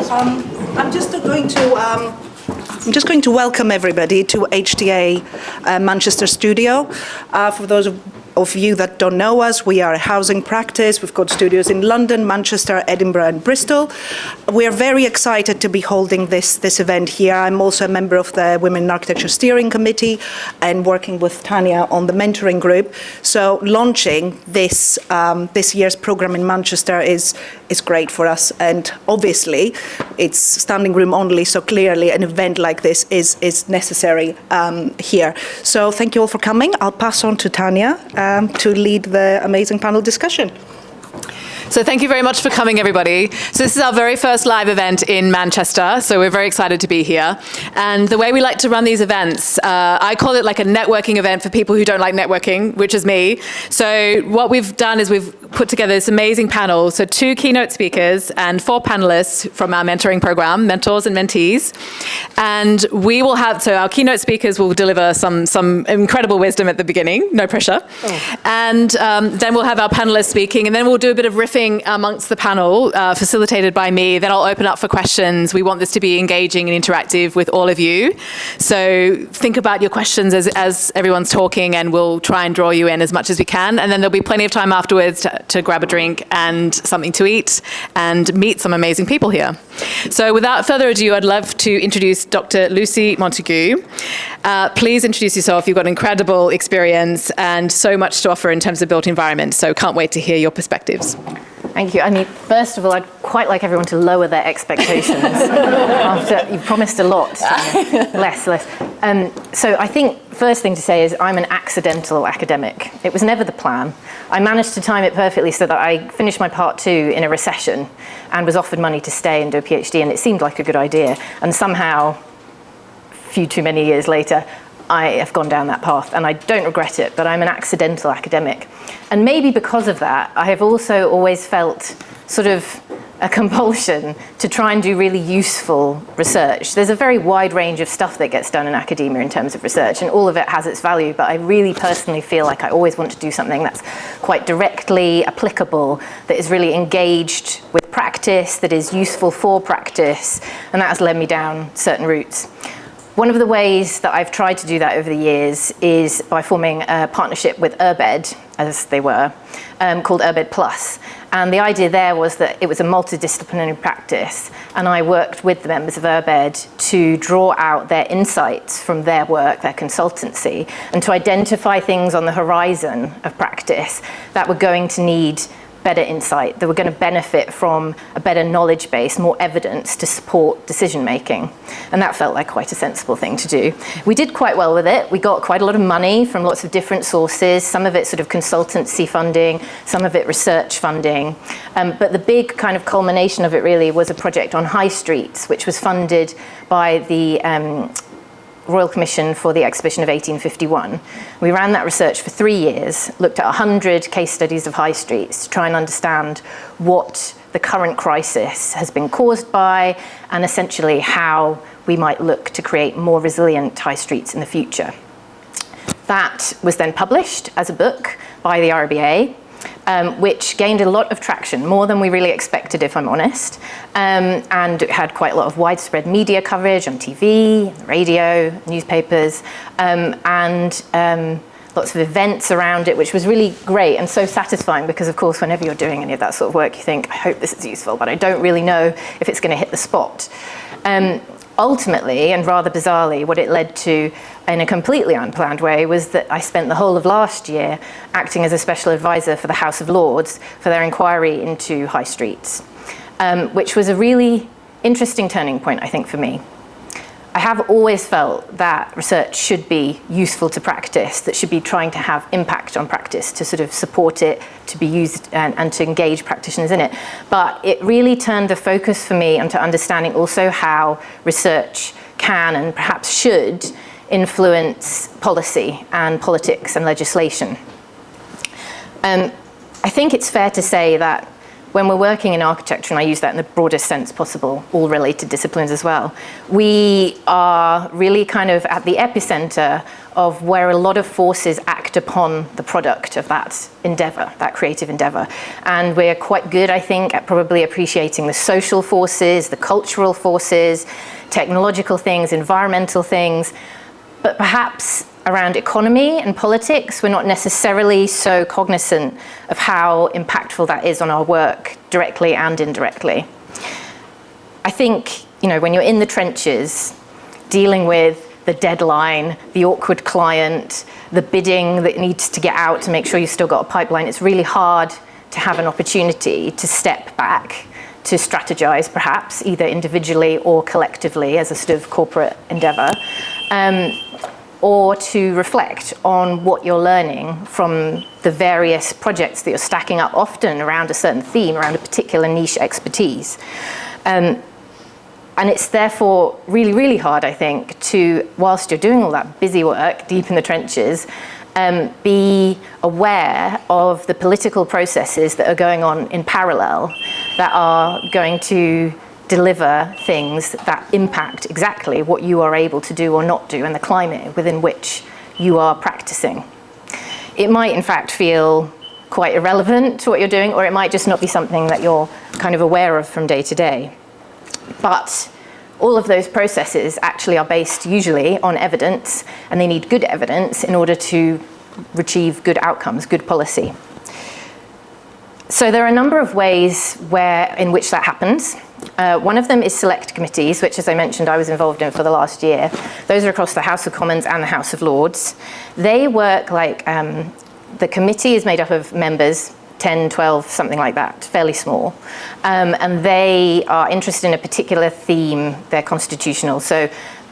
I'm just going to welcome everybody to HTA Manchester studio. For those of you that don't know us, we are a housing practice. We've got studios in London, Manchester, Edinburgh, and Bristol. We are very excited to be holding this event here. I'm also a member of the Women in Architecture Steering Committee and working with Tania on the mentoring group. So launching this year's program in Manchester is great for us. And obviously, it's standing room only, so clearly an event like this is necessary here. So thank you all for coming. I'll pass on to Tania to lead the amazing panel discussion. So thank you very much for coming, everybody. So this is our very first live event in Manchester, so we're very excited to be here. And the way we like to run these events, I call it like a networking event for people who don't like networking, which is me. So what we've done is we've put together this amazing panel, so 2 keynote speakers and 4 panelists from our mentoring program, mentors and mentees. And we will have, so our keynote speakers will deliver some incredible wisdom at the beginning, no pressure. Oh. And then we'll have our panelists speaking, and then we'll do a bit of riffing amongst the panel, facilitated by me. Then I'll open up for questions. We want this to be engaging and interactive with all of you. So think about your questions as everyone's talking, and we'll try and draw you in as much as we can. And then there'll be plenty of time afterwards to grab a drink and something to eat and meet some amazing people here. So without further ado, I'd love to introduce Dr. Lucy Montague. Please introduce yourself. You've got incredible experience and so much to offer in terms of built environment. So can't wait to hear your perspectives. Thank you. I mean, first of all, I'd quite like everyone to lower their expectations. After you've promised a lot, less. So I think first thing to say is I'm an accidental academic. It was never the plan. I managed to time it perfectly so that I finished my part 2 in a recession and was offered money to stay and do a PhD, and it seemed like a good idea. And somehow, a few too many years later, I have gone down that path, and I don't regret it, but I'm an accidental academic. And maybe because of that, I have also always felt sort of a compulsion to try and do really useful research. There's a very wide range of stuff that gets done in academia in terms of research, and all of it has its value, but I really personally feel like I always want to do something that's quite directly applicable, that is really engaged with practice, that is useful for practice, and that has led me down certain routes. One of the ways that I've tried to do that over the years is by forming a partnership with UrbEd, as they were, called UrbEd Plus. And the idea there was that it was a multidisciplinary practice, and I worked with the members of UrbEd to draw out their insights from their work, their consultancy, and to identify things on the horizon of practice that were going to need better insight, that were going to benefit from a better knowledge base, more evidence to support decision making. And that felt like quite a sensible thing to do. We did quite well with it. We got quite a lot of money from lots of different sources, some of it sort of consultancy funding, some of it research funding. But the big kind of culmination of it really was a project on high streets, which was funded by the Royal Commission for the Exhibition of 1851. We ran that research for 3 years, looked at 100 case studies of high streets to try and understand what the current crisis has been caused by, and essentially how we might look to create more resilient high streets in the future. That was then published as a book by the RBA, which gained a lot of traction, more than we really expected, if I'm honest. And it had quite a lot of widespread media coverage on TV, radio, newspapers, and lots of events around it, which was really great and so satisfying, because of course, whenever you're doing any of that sort of work, you think, I hope this is useful, but I don't really know if it's going to hit the spot. Ultimately, and rather bizarrely, what it led to in a completely unplanned way was that I spent the whole of last year acting as a special advisor for the House of Lords for their inquiry into high streets, which was a really interesting turning point, I think, for me. I have always felt that research should be useful to practice, that should be trying to have impact on practice, to sort of support it, to be used and to engage practitioners in it. But it really turned the focus for me onto understanding also how research can and perhaps should influence policy and politics and legislation. I think it's fair to say that when we're working in architecture, and I use that in the broadest sense possible, all related disciplines as well, we are really kind of at the epicenter of where a lot of forces act act upon the product of that endeavor, that creative endeavor. And we're quite good, I think, at probably appreciating the social forces, the cultural forces, technological things, environmental things, but perhaps around economy and politics, we're not necessarily so cognizant of how impactful that is on our work, directly and indirectly. I think, when you're in the trenches, dealing with the deadline, the awkward client, the bidding that needs to get out to make sure you've still got a pipeline, it's really hard to have an opportunity to step back, to strategize perhaps, either individually or collectively as a sort of corporate endeavor, or to reflect on what you're learning from the various projects that you're stacking up, often around a certain theme, around a particular niche expertise. And it's therefore really, really hard, I think, to, whilst you're doing all that busy work deep in the trenches, be aware of the political processes that are going on in parallel that are going to deliver things that impact exactly what you are able to do or not do and the climate within which you are practicing. It might, in fact, feel quite irrelevant to what you're doing, or it might just not be something that you're kind of aware of from day to day. But all of those processes actually are based usually on evidence, and they need good evidence in order to achieve good outcomes, good policy. So there are a number of ways in which that happens. One of them is select committees, which, as I mentioned, I was involved in for the last year. Those are across the House of Commons and the House of Lords. They work like, the committee is made up of members, 10, 12, something like that, fairly small. And they are interested in a particular theme. They're constitutional. So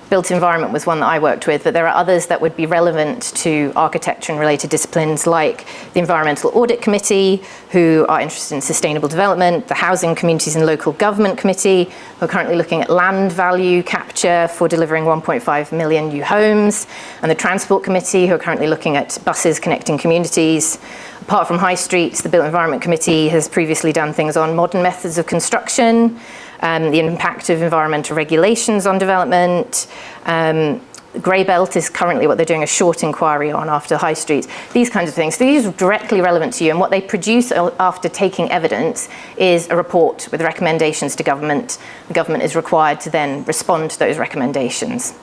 built environment was one that I worked with, but there are others that would be relevant to architecture and related disciplines, like the Environmental Audit Committee, who are interested in sustainable development, the Housing, Communities and Local Government Committee, who are currently looking at land value capture for delivering 1.5 million new homes, and the Transport Committee, who are currently looking at buses connecting communities. Apart from high streets, the Built Environment Committee has previously done things on modern methods of construction, the impact of environmental regulations on development. Grey Belt is currently what they're doing a short inquiry on after high streets, these kinds of things. So these are directly relevant to you, and what they produce after taking evidence is a report with recommendations to government. The government is required to then respond to those recommendations.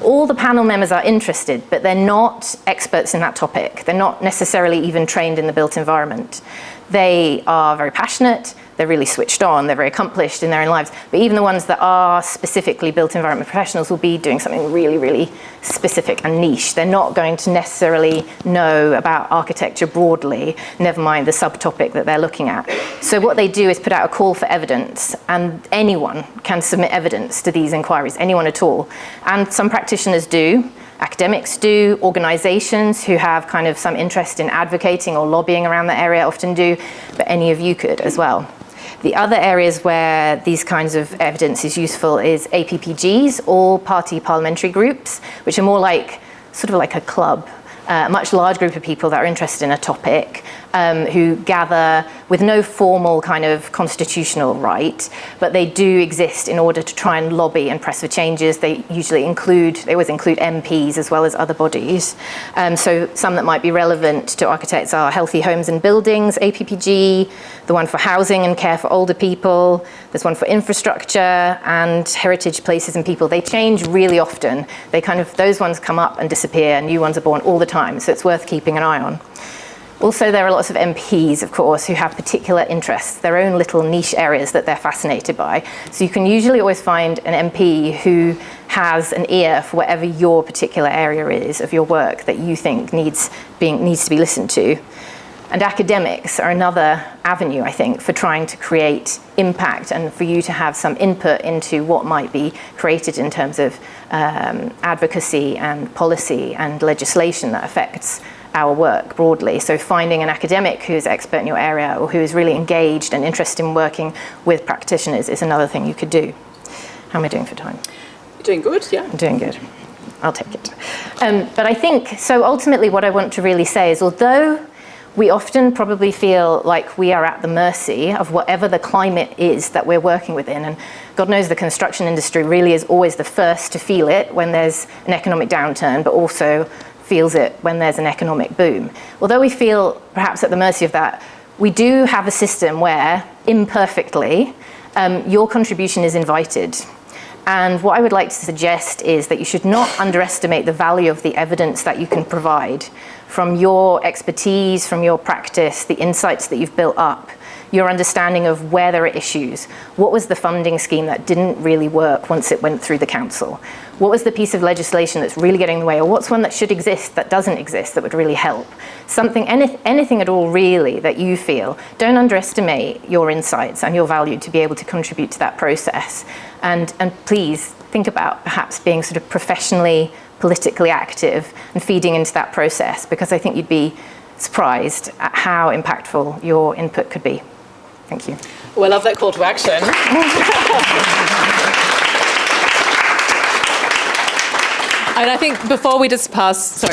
All the panel members are interested, but they're not experts in that topic. They're not necessarily even trained in the built environment. They are very passionate, they're really switched on, they're very accomplished in their own lives, but even the ones that are specifically built environment professionals will be doing something really, really specific and niche. They're not going to necessarily know about architecture broadly, never mind the subtopic that they're looking at. So what they do is put out a call for evidence, and anyone can submit evidence to these inquiries, anyone at all. And some practitioners do. Academics do, organizations who have kind of some interest in advocating or lobbying around the area often do, but any of you could as well. The other areas where these kinds of evidence is useful is APPGs, all party parliamentary groups, which are more like, sort of like a club, a much larger group of people that are interested in a topic, who gather with no formal kind of constitutional right, but they do exist in order to try and lobby and press for changes. They always include MPs as well as other bodies. So some that might be relevant to architects are Healthy Homes and Buildings, APPG, the one for housing and care for older people, there's one for infrastructure and heritage places and people. They change really often. Those ones come up and disappear, new ones are born all the time, so it's worth keeping an eye on. Also, there are lots of MPs, of course, who have particular interests, their own little niche areas that they're fascinated by. So you can usually always find an MP who has an ear for whatever your particular area is of your work that you think needs to be listened to. And academics are another avenue, I think, for trying to create impact and for you to have some input into what might be created in terms of advocacy and policy and legislation that affects our work broadly. So finding an academic who's expert in your area or who is really engaged and interested in working with practitioners is another thing you could do. How am I doing for time? You're doing good, yeah. I'm doing good. I'll take it. But I think, so ultimately what I want to really say is, although we often probably feel like we are at the mercy of whatever the climate is that we're working within, and God knows the construction industry really is always the first to feel it when there's an economic downturn, but also feels it when there's an economic boom. Although we feel perhaps at the mercy of that, we do have a system where, imperfectly, your contribution is invited. And what I would like to suggest is that you should not underestimate the value of the evidence that you can provide from your expertise, from your practice, the insights that you've built up, your understanding of where there are issues. What was the funding scheme that didn't really work once it went through the council? What was the piece of legislation that's really getting in the way? Or what's one that should exist that doesn't exist that would really help? Something, anything at all really that you feel. Don't underestimate your insights and your value to be able to contribute to that process. And please think about perhaps being sort of professionally, politically active and feeding into that process, because I think you'd be surprised at how impactful your input could be. Thank you. Well, I love that call to action. And I think before we just pass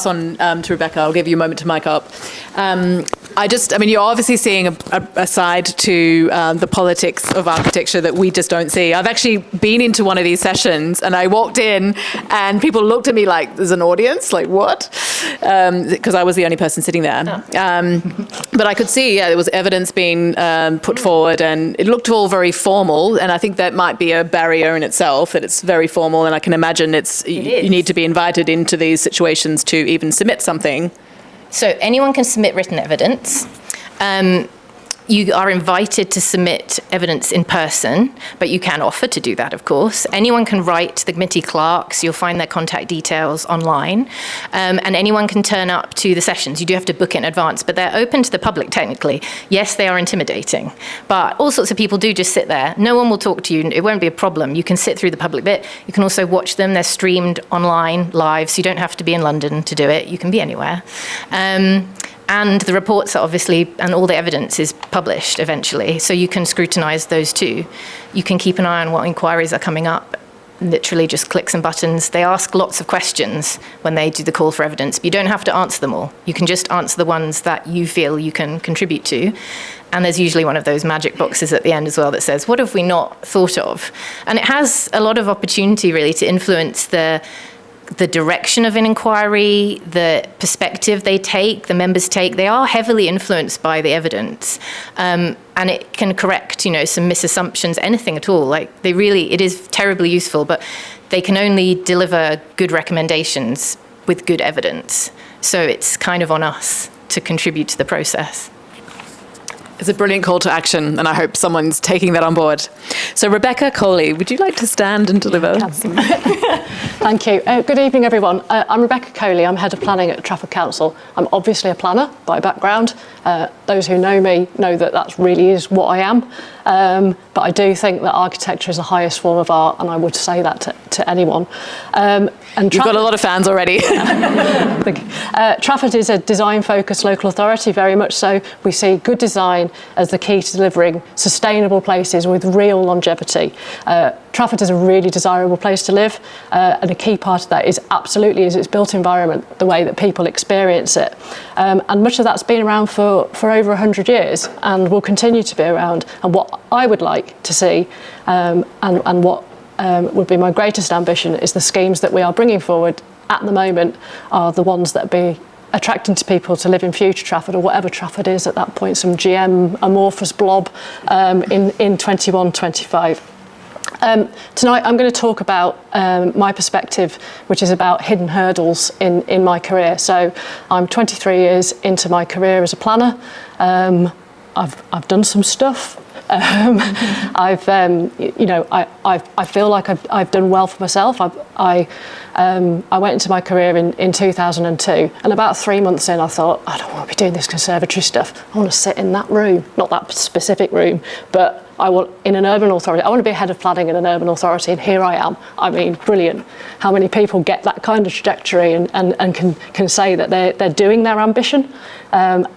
on to Rebecca, I'll give you a moment to mic up. You're obviously seeing a side to the politics of architecture that we just don't see. I've actually been into one of these sessions and I walked in and people looked at me like, there's an audience, like what? Because I was the only person sitting there. But I could see, there was evidence being put forward and it looked all very formal, and I think that might be a barrier in itself, that it's very formal, and I can imagine you need to be invited into these situations to even submit something. So anyone can submit written evidence. You are invited to submit evidence in person, but you can offer to do that, of course. Anyone can write to the committee clerks. You'll find their contact details online. And anyone can turn up to the sessions. You do have to book it in advance, but they're open to the public technically. Yes, they are intimidating, but all sorts of people do just sit there. No one will talk to you. It won't be a problem. You can sit through the public bit. You can also watch them. They're streamed online, live, so you don't have to be in London to do it. You can be anywhere. And the reports are obviously, and all the evidence is published eventually, so you can scrutinise those too. You can keep an eye on what inquiries are coming up, literally just click some buttons. They ask lots of questions when they do the call for evidence, but you don't have to answer them all. You can just answer the ones that you feel you can contribute to. And there's usually one of those magic boxes at the end as well that says, what have we not thought of? And it has a lot of opportunity really to influence the direction of an inquiry, the perspective they take, the members take. They are heavily influenced by the evidence, and it can correct, some misassumptions, anything at all. It is terribly useful, but they can only deliver good recommendations with good evidence. So it's kind of on us to contribute to the process. It's a brilliant call to action, and I hope someone's taking that on board. So Rebecca, Coley, would you like to stand and deliver? Thank you. Good evening, everyone. I'm Rebecca Coley. I'm Head of Planning at Trafford Council. I'm obviously a planner by background. Those who know me know that really is what I am. But I do think that architecture is the highest form of art, and I would say that to anyone. And you've got a lot of fans already. Trafford is a design-focused local authority, very much so. We see good design as the key to delivering sustainable places with real longevity. Trafford is a really desirable place to live, and a key part of that is its built environment, the way that people experience it. And much of that's been around for over 100 years and will continue to be around. And what I would like to see, and what would be my greatest ambition, is the schemes that we are bringing forward at the moment are the ones that be attracting to people to live in future Trafford, or whatever Trafford is at that point, some GM amorphous blob in 21-25. Tonight I'm going to talk about my perspective, which is about hidden hurdles in my career. So I'm 23 years into my career as a planner. I've done some stuff. I feel like I've done well for myself. I went into my career in 2002, and about 3 months in, I thought, I don't want to be doing this conservatory stuff. I want to sit in that room, not that specific room, but I want in an urban authority. I want to be a head of planning in an urban authority, and here I am. I mean, brilliant. How many people get that kind of trajectory and can say that they're doing their ambition? And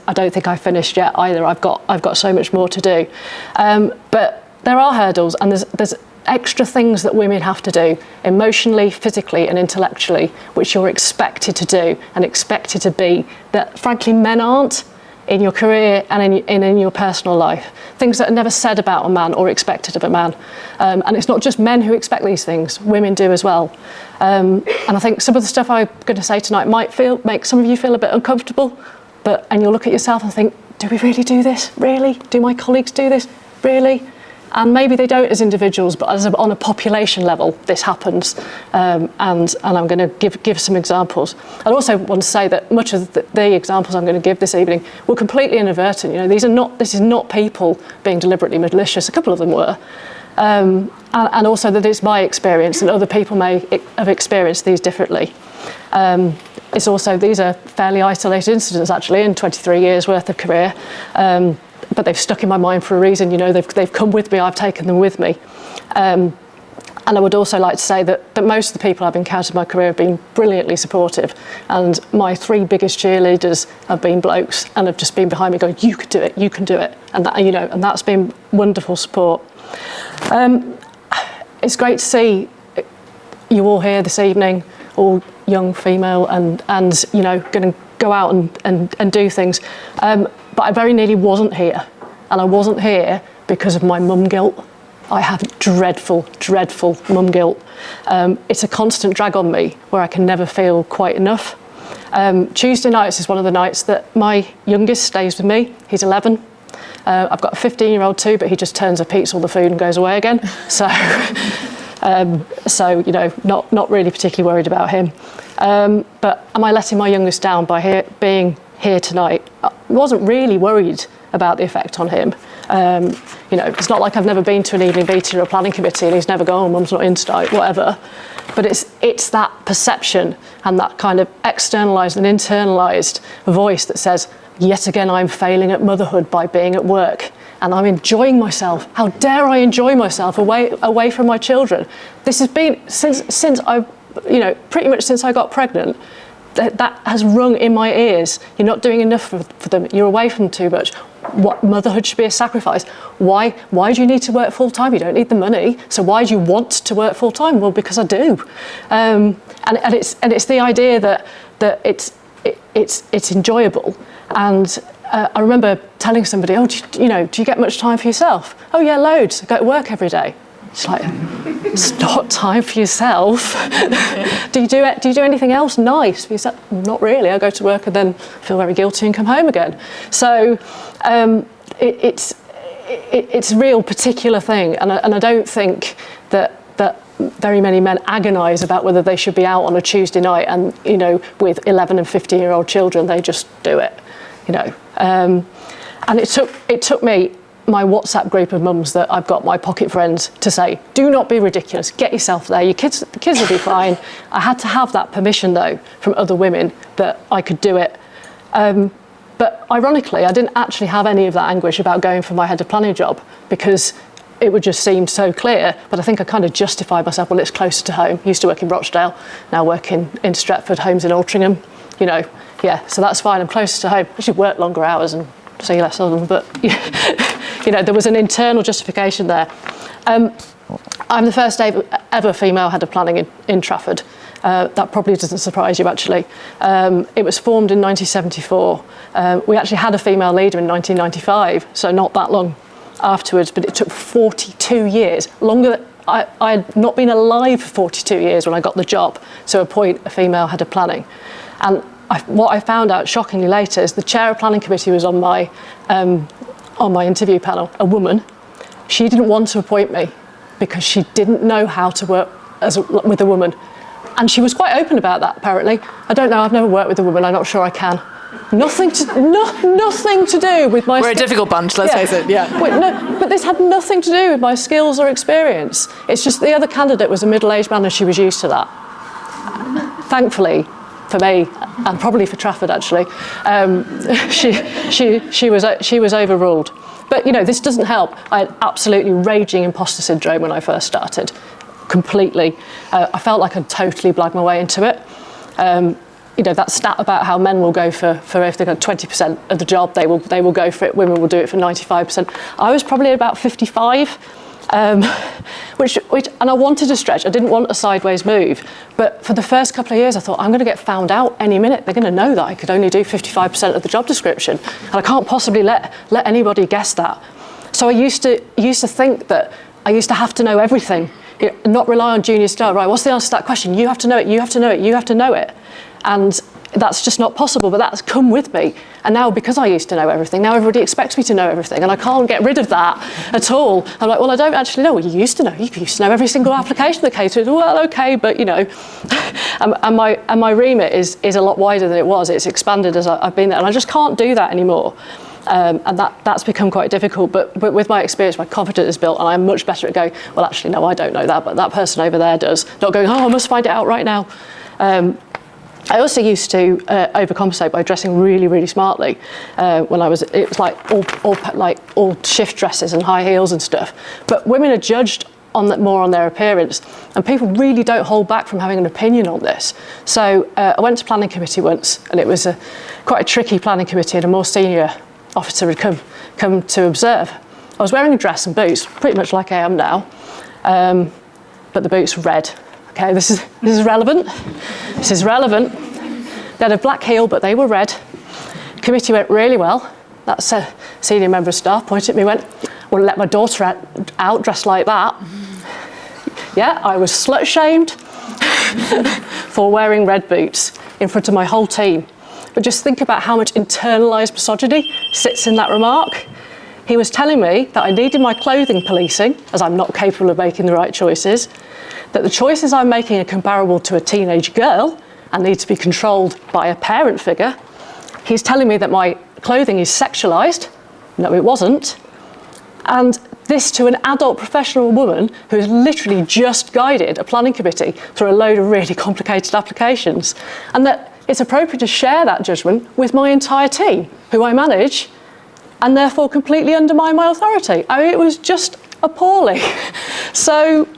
I don't think I've finished yet either. I've got so much more to do. But there are hurdles, and there's extra things that women have to do emotionally, physically and intellectually, which you're expected to do and expected to be, that frankly men aren't in your career and in your personal life. Things that are never said about a man or expected of a man. And it's not just men who expect these things, women do as well. And I think some of the stuff I'm going to say tonight might make some of you feel a bit uncomfortable, and you'll look at yourself and think, do we really do this? Really? Do my colleagues do this? Really? And maybe they don't as individuals, but on a population level, this happens. And I'm going to give some examples. I also want to say that much of the examples I'm going to give this evening were completely inadvertent. You know, this is not people being deliberately malicious. A couple of them were. And also that it's my experience, and other people may have experienced these differently. It's also, these are fairly isolated incidents actually in 23 years worth of career. But they've stuck in my mind for a reason. You know, they've come with me, I've taken them with me. And I would also like to say that most of the people I've encountered in my career have been brilliantly supportive. And my 3 biggest cheerleaders have been blokes and have just been behind me going, you could do it, you can do it. And that, you know, and that's been wonderful support. It's great to see you all here this evening, all young female and you know, going to go out and do things. But I very nearly wasn't here. And I wasn't here because of my mum guilt. I have dreadful, dreadful mum guilt. It's a constant drag on me where I can never feel quite enough. Tuesday nights is one of the nights that my youngest stays with me. He's 11. I've got a 15-year-old too, but he just turns up, eats all the food and goes away again. So, you know, not really particularly worried about him. But am I letting my youngest down by being here tonight? I wasn't really worried about the effect on him. You know, it's not like I've never been to an evening meeting or a planning committee and he's never gone, oh, mum's not in tonight, whatever. But it's that perception and that kind of externalised and internalised voice that says, yet again, I'm failing at motherhood by being at work. And I'm enjoying myself. How dare I enjoy myself away from my children? This has been since I, you know, pretty much since I got pregnant. That has rung in my ears. You're not doing enough for them. You're away from them too much. What, motherhood should be a sacrifice. Why do you need to work full time? You don't need the money. So why do you want to work full time? Well, because I do. And it's the idea that it's enjoyable. And I remember telling somebody, oh, do you get much time for yourself? Oh yeah, loads. I go to work every day. It's like, it's not time for yourself. Do you do anything else nice for yourself? Not really. I go to work and then feel very guilty and come home again. So it's a real particular thing, and I don't think that very many men agonise about whether they should be out on a Tuesday night and, you know, with 11 and 15-year-old children. They just do it, you know. And it took me, my WhatsApp group of mums that I've got, my pocket friends, to say, do not be ridiculous, get yourself there, the kids will be fine. I had to have that permission though from other women that I could do it. But ironically, I didn't actually have any of that anguish about going for my head of planning job because it would just seem so clear. But I think I kind of justified myself, well, it's closer to home. Used to work in Rochdale, now work in Stretford, homes in Altrincham, you know, yeah, so that's fine, I'm closer to home. I should work longer hours and see less of them, but you know, there was an internal justification there. I'm the first ever female head of planning in Trafford. That probably doesn't surprise you, actually. It was formed in 1974. We actually had a female leader in 1995, so not that long afterwards, but it took 42 years, longer. I had not been alive for 42 years when I got the job to appoint a female head of planning. And what I found out shockingly later is the chair of planning committee was on my interview panel, a woman. She didn't want to appoint me because she didn't know how to work with a woman. And she was quite open about that, apparently. I don't know, I've never worked with a woman, I'm not sure I can. Nothing to do with my... We're a difficult bunch, let's face it, yeah. Wait, no, but this had nothing to do with my skills or experience. It's just the other candidate was a middle-aged man and she was used to that. Thankfully, for me, and probably for Trafford actually, she was overruled. But you know, this doesn't help. I had absolutely raging imposter syndrome when I first started, completely. I felt like I'd totally blagged my way into it. You know, that stat about how men will go for if they've got 20% of the job, they will go for it. Women will do it for 95%. I was probably about 55. Which, and I wanted a stretch. I didn't want a sideways move. But for the first couple of years, I thought, I'm going to get found out any minute. They're going to know that I could only do 55% of the job description. And I can't possibly let anybody guess that. So I used to think that I used to have to know everything, not rely on junior staff. Right, what's the answer to that question? You have to know it, you have to know it, you have to know it. And that's just not possible, but that's come with me. And now, because I used to know everything, now everybody expects me to know everything, and I can't get rid of that at all. I'm like, well, I don't actually know. Well, you used to know. You used to know every single application that came through. Well, okay, but you know, and my remit is a lot wider than it was. It's expanded as I've been there, and I just can't do that anymore. And that's become quite difficult. But with my experience, my confidence is built, and I'm much better at going, well, actually, no, I don't know that, but that person over there does. Not going, oh, I must find it out right now. I also used to overcompensate by dressing really, really smartly. It was like all shift dresses and high heels and stuff. But women are judged more on their appearance, and people really don't hold back from having an opinion on this. So I went to planning committee once, and it was quite a tricky planning committee, and a more senior officer had come to observe. I was wearing a dress and boots, pretty much like I am now, but the boots were red. Okay, this is relevant. This is relevant. They had a black heel, but they were red. Committee went really well. That's a senior member of staff pointed at me and went, well, let my daughter out dressed like that. Yeah, I was slut-shamed for wearing red boots in front of my whole team. But just think about how much internalised misogyny sits in that remark. He was telling me that I needed my clothing policing, as I'm not capable of making the right choices, that the choices I'm making are comparable to a teenage girl and need to be controlled by a parent figure. He's telling me that my clothing is sexualised. No, it wasn't. And this to an adult professional woman who has literally just guided a planning committee through a load of really complicated applications. And that it's appropriate to share that judgment with my entire team, who I manage, and therefore completely undermine my authority. I mean, it was just appalling. So,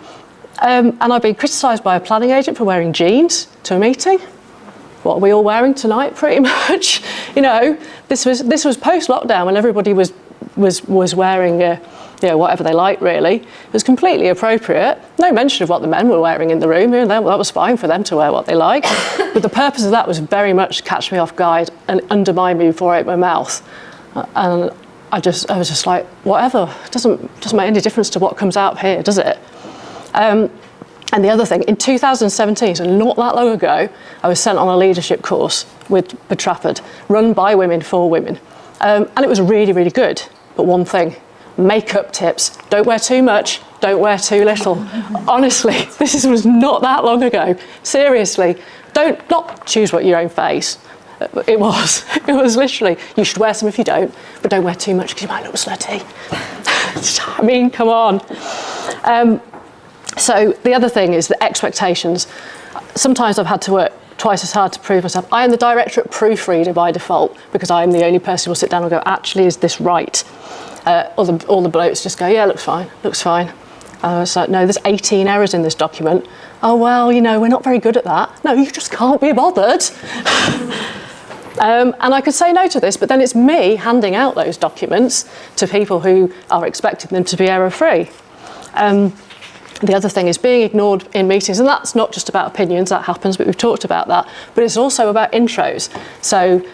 and I've been criticised by a planning agent for wearing jeans to a meeting. What are we all wearing tonight, pretty much? You know, this was post-lockdown when everybody was wearing, whatever they like, really. It was completely appropriate. No mention of what the men were wearing in the room. You know, that was fine for them to wear what they like. But the purpose of that was very much catch me off guard and undermine me before I opened my mouth. And I was just like, whatever. It doesn't make any difference to what comes out here, does it? And the other thing, in 2017, so not that long ago, I was sent on a leadership course with Trafford, run by women for women. And it was really, really good. But one thing, makeup tips. Don't wear too much, don't wear too little. Honestly, this was not that long ago. Seriously, not choose what your own face. It was literally, you should wear some if you don't, but don't wear too much because you might look slutty. I mean, come on. So the other thing is the expectations. Sometimes I've had to work twice as hard to prove myself. I am the directorate proofreader by default because I am the only person who will sit down and go, actually, is this right? All the blokes just go, yeah, looks fine. I was like, no, there's 18 errors in this document. Oh, well, we're not very good at that. No, you just can't be bothered. And I could say no to this, but then it's me handing out those documents to people who are expecting them to be error-free. The other thing is being ignored in meetings, and that's not just about opinions, that happens, but we've talked about that, but it's also about intros. So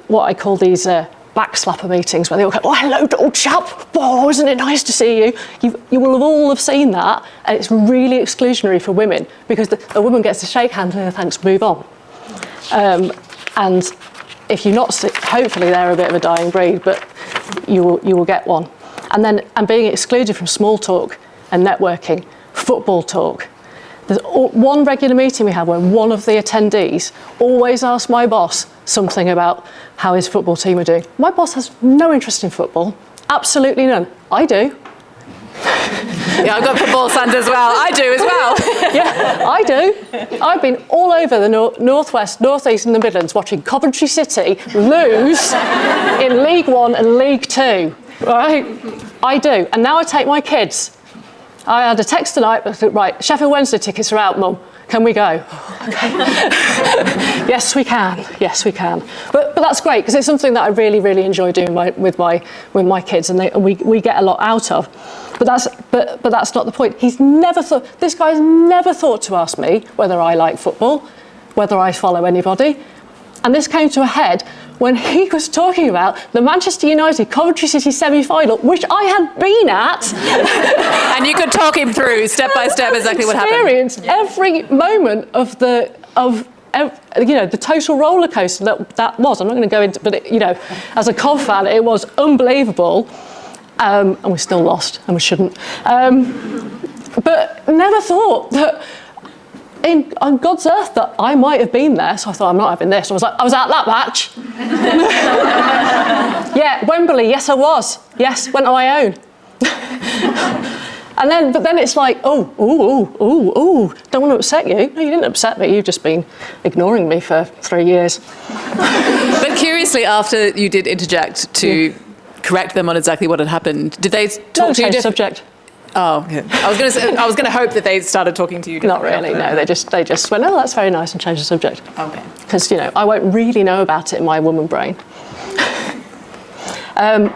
what I call these backslapper meetings, where they all go, oh, hello, old chap, oh, isn't it nice to see you? You will have all seen that, and it's really exclusionary for women, because a woman gets to shake hands and thanks, move on. And if you're not, hopefully they're a bit of a dying breed, but you will get one. And being excluded from small talk and networking, football talk. There's one regular meeting we have where one of the attendees always asks my boss something about how his football team are doing. My boss has no interest in football, absolutely none. I do. Yeah, I've got football fans as well. I do as well. Yeah, I do. I've been all over the northwest, northeast, and the Midlands watching Coventry City lose in League One and League Two. Right? I do. And now I take my kids. I had a text tonight, right, Sheffield Wednesday tickets are out, Mum. Can we go? Okay. Yes, we can. Yes, we can. But that's great, because it's something that I really, really enjoy doing with my kids, and we get a lot out of. But that's not the point. This guy's never thought to ask me whether I like football, whether I follow anybody. And this came to a head when he was talking about the Manchester United Coventry City semi-final, which I had been at. And you could talk him through step by step exactly what happened. Experienced every moment of the total roller coaster that was. I'm not going to go into, but as a Cov fan, it was unbelievable. And we still lost, and we shouldn't. But never thought that on God's earth that I might have been there. So I thought, I'm not having this. I was at that match. Yeah, Wembley. Yes, I was. Yes, went on my own. But then it's like, don't want to upset you. No, you didn't upset me. You've just been ignoring me for 3 years. But curiously, after you did interject to correct them on exactly what had happened, did they talk to you? Subject. Oh, yeah. I was going to hope that they started talking to you. Not really. No, they just went, oh, that's very nice, and changed the subject. Okay. Because I won't really know about it in my woman brain. And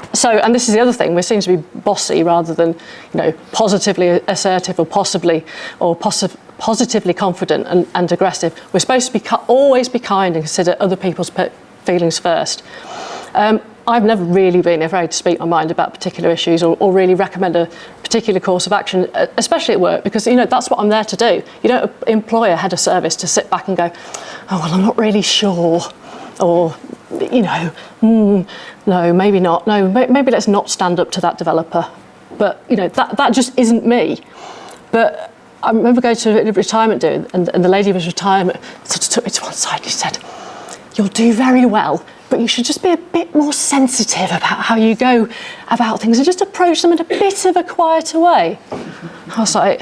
this is the other thing, we're seen to be bossy rather than, positively assertive or positively confident and aggressive. We're supposed to always be kind and consider other people's feelings first. I've never really been afraid to speak my mind about particular issues or really recommend a particular course of action, especially at work, because that's what I'm there to do. You don't employ a head of service to sit back and go, oh, well, I'm not really sure, or no, maybe not. No, maybe let's not stand up to that developer. But that just isn't me. But I remember going to a retirement do, and the lady of his retirement sort of took me to one side and she said, "You'll do very well, but you should just be a bit more sensitive about how you go about things and just approach them in a bit of a quieter way." I was like,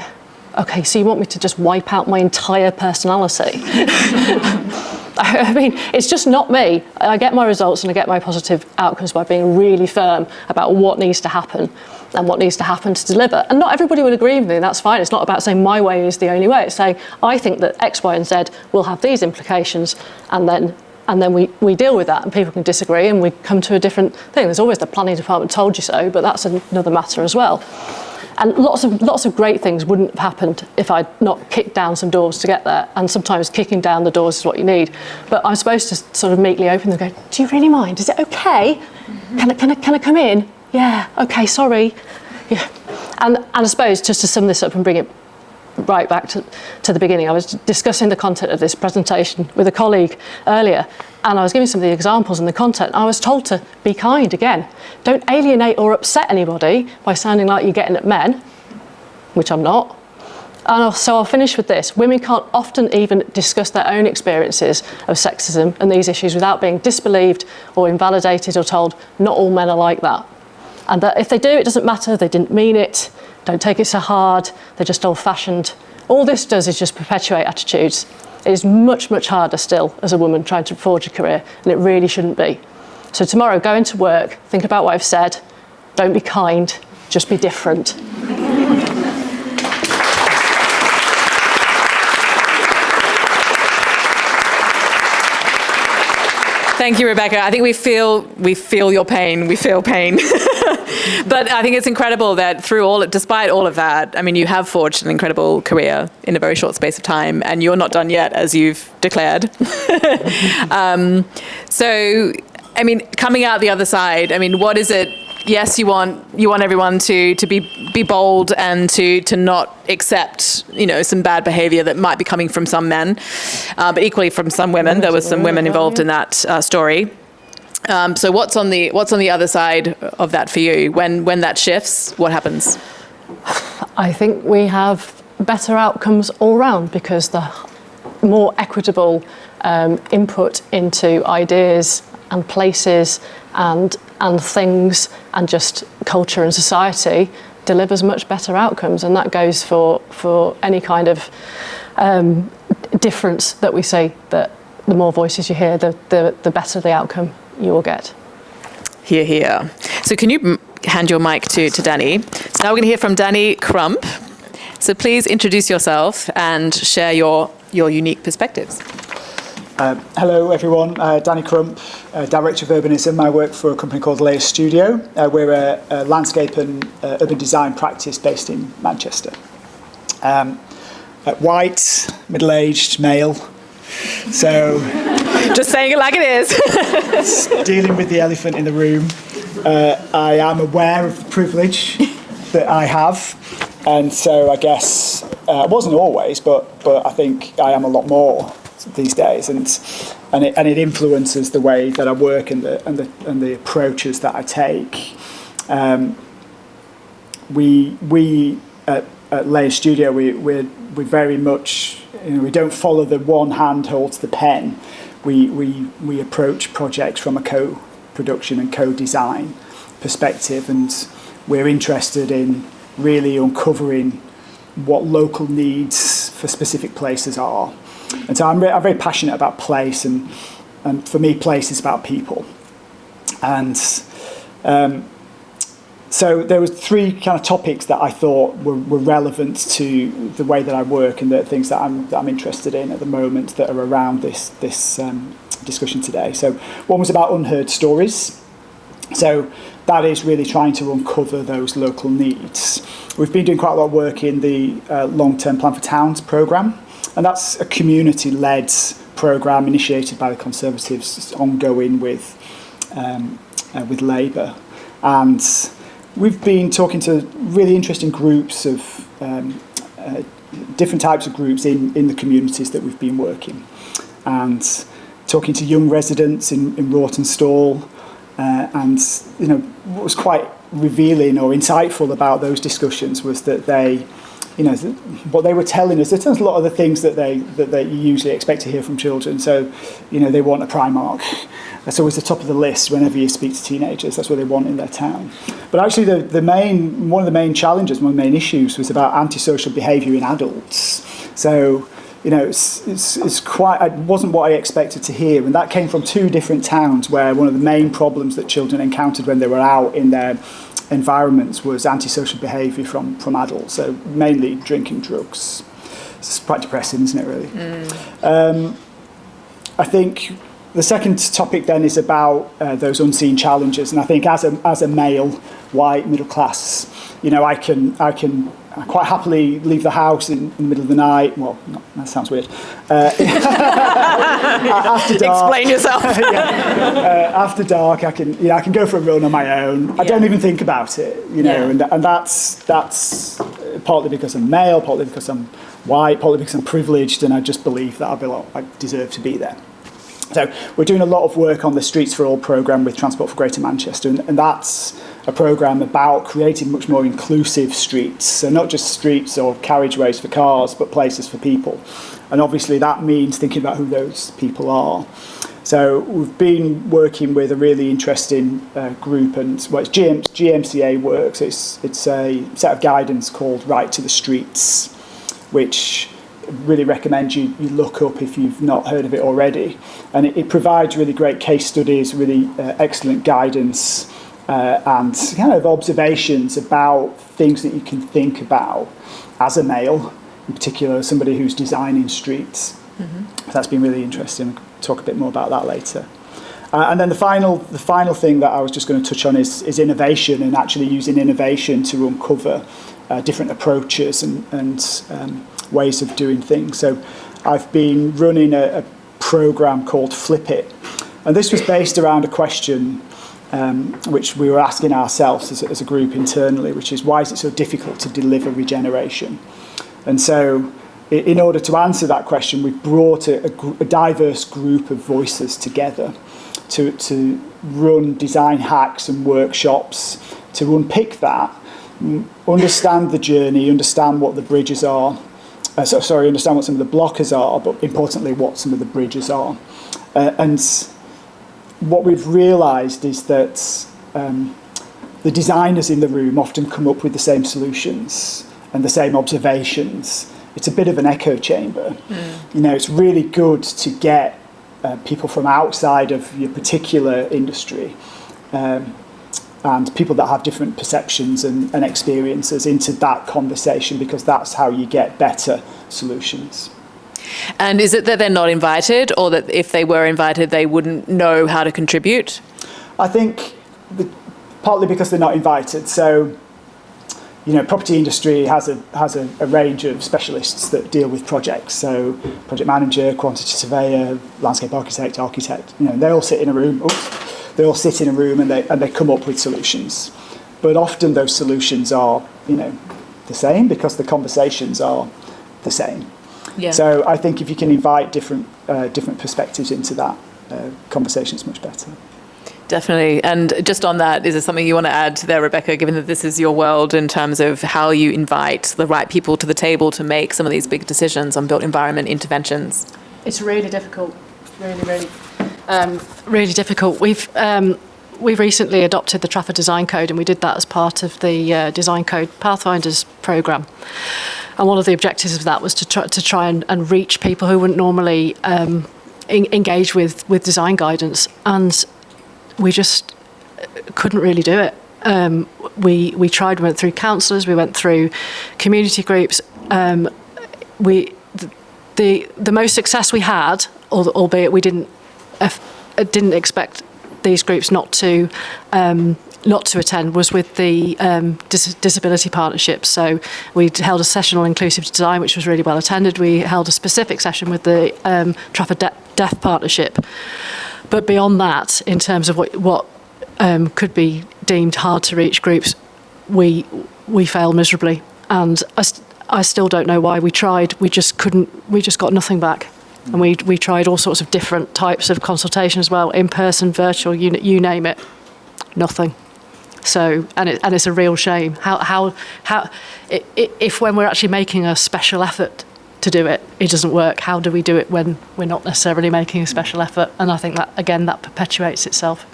okay, so you want me to just wipe out my entire personality? I mean, it's just not me. I get my results and I get my positive outcomes by being really firm about what needs to happen and what needs to happen to deliver. And not everybody will agree with me, and that's fine. It's not about saying my way is the only way. It's saying, I think that X, Y, and Z will have these implications, and then we deal with that, and people can disagree and we come to a different thing. There's always the planning department told you so, but that's another matter as well. And lots of great things wouldn't have happened if I'd not kicked down some doors to get there. And sometimes kicking down the doors is what you need. But I'm supposed to sort of meekly open them and go, do you really mind? Is it okay? Can I come in? Yeah, okay, sorry. Yeah. And I suppose, just to sum this up and bring it right back to the beginning, I was discussing the content of this presentation with a colleague earlier, and I was giving some of the examples in the content. I was told to be kind again. Don't alienate or upset anybody by sounding like you're getting at men, which I'm not. And so I'll finish with this. Women can't often even discuss their own experiences of sexism and these issues without being disbelieved or invalidated or told, not all men are like that. And that if they do, it doesn't matter, they didn't mean it, don't take it so hard, they're just old-fashioned. All this does is just perpetuate attitudes. It is much, much harder still as a woman trying to forge a career, and it really shouldn't be. So tomorrow, go into work, think about what I've said, don't be kind, just be different. Thank you, Rebecca. I think we feel your pain. We feel pain. But I think it's incredible that despite all of that, I mean, you have forged an incredible career in a very short space of time, and you're not done yet, as you've declared. So, I mean, coming out the other side, I mean, what is it? Yes, you want everyone to be bold and to not accept, some bad behaviour that might be coming from some men, but equally from some women. There was some women involved in that story. So what's on the other side of that for you? When that shifts, what happens? I think we have better outcomes all round, because the more equitable input into ideas and places and things and just culture and society delivers much better outcomes, and that goes for any kind of difference that we see. That the more voices you hear, the better the outcome you will get. Hear, hear. So can you hand your mic to Danny? So now we're going to hear from Danny Crump. So please introduce yourself and share your unique perspectives. Hello everyone, Danny Crump, Director of Urbanism. I work for a company called WIA Studio. We're a landscape and urban design practice based in Manchester. White, middle-aged, male. So, just saying it like it is. Dealing with the elephant in the room. I am aware of the privilege that I have, and so I guess I wasn't always, but I think I am a lot more these days, and it influences the way that I work and the approaches that I take. We at WIA Studio we very much, we don't follow the one hand holds the pen. We approach projects from a co-production and co-design perspective, and we're interested in really uncovering what local needs for specific places are. And so I'm very passionate about place, and for me, place is about people. And so there was three kind of topics that I thought were relevant to the way that I work and the things that I'm interested in at the moment that are around this discussion today. So one was about unheard stories. So that is really trying to uncover those local needs. We've been doing quite a lot of work in the long-term Plan for Towns programme. And that's a community-led programme initiated by the Conservatives, ongoing with Labour. And we've been talking to really interesting groups of different types of groups in the communities that we've been working. And talking to young residents in Rawtenstall. And what was quite revealing or insightful about those discussions was that they, what they were telling us, there's a lot of the things that they usually expect to hear from children. So, they want a Primark. That's always the top of the list whenever you speak to teenagers. That's what they want in their town. But actually, one of the main challenges, one of the main issues was about antisocial behaviour in adults. So, it's quite. It wasn't what I expected to hear, and that came from two different towns where one of the main problems that children encountered when they were out in their environments was antisocial behaviour from adults, so mainly drinking, drugs. It's quite depressing, isn't it, really? I think the second topic then is about those unseen challenges, and I think as a male, white, middle class, I quite happily leave the house in the middle of the night. Well, that sounds weird. After dark. Explain yourself. After dark, I can go for a run on my own. I don't even think about it, and that's partly because I'm male, partly because I'm white, partly because I'm privileged, and I just believe that I deserve to be there. So we're doing a lot of work on the Streets for All programme with Transport for Greater Manchester, and that's a programme about creating much more inclusive streets. So not just streets or carriageways for cars, but places for people. And obviously that means thinking about who those people are. So we've been working with a really interesting group, and it's GMCA works. It's a set of guidance called Right to the Streets, which really recommend you look up if you've not heard of it already. And it provides really great case studies, really excellent guidance, and kind of observations about things that you can think about as a male, in particular somebody who's designing streets. Mm-hmm. That's been really interesting. We'll talk a bit more about that later. And then the final thing that I was just going to touch on is innovation, and actually using innovation to uncover different approaches and ways of doing things. So I've been running a program called Flip It, and this was based around a question which we were asking ourselves as a group internally, which is, why is it so difficult to deliver regeneration? And so in order to answer that question, we've brought a diverse group of voices together to run design hacks and workshops to unpick that, understand the journey, understand what the bridges are, understand what some of the blockers are, but importantly what some of the bridges are. And what we've realised is that the designers in the room often come up with the same solutions and the same observations. It's a bit of an echo chamber. It's really good to get people from outside of your particular industry and people that have different perceptions and experiences into that conversation, because that's how you get better solutions. And is it that they're not invited, or that if they were invited, they wouldn't know how to contribute? I think partly because they're not invited. So, property industry has a range of specialists that deal with projects. So, project manager, quantity surveyor, landscape architect. They all sit in a room. They all sit in a room and they come up with solutions. But often those solutions are, the same because the conversations are the same. Yeah. So I think if you can invite different perspectives into that conversation, it's much better. Definitely. And just on that, is there something you want to add there, Rebecca, given that this is your world, in terms of how you invite the right people to the table to make some of these big decisions on built environment interventions? It's really difficult, really difficult. We've recently adopted the Trafford Design Code, and we did that as part of the Design Code Pathfinders programme. And one of the objectives of that was to try and reach people who wouldn't normally engage with design guidance, and we just couldn't really do it. We tried, we went through counsellors, we went through community groups. The most success we had, albeit we didn't expect these groups not to attend, was with the disability partnerships. So we held a session on inclusive design, which was really well attended. We held a specific session with the Trafford Deaf Partnership. But beyond that, in terms of what could be deemed hard to reach groups, we failed miserably. And I still don't know why. We tried, we just couldn't, we just got nothing back. And we tried all sorts of different types of consultation as well, in person, virtual, you name it, nothing. So, and it's a real shame. How if when we're actually making a special effort to do it, it doesn't work. How do we do it when we're not necessarily making a special effort? And I think that, again, that perpetuates itself.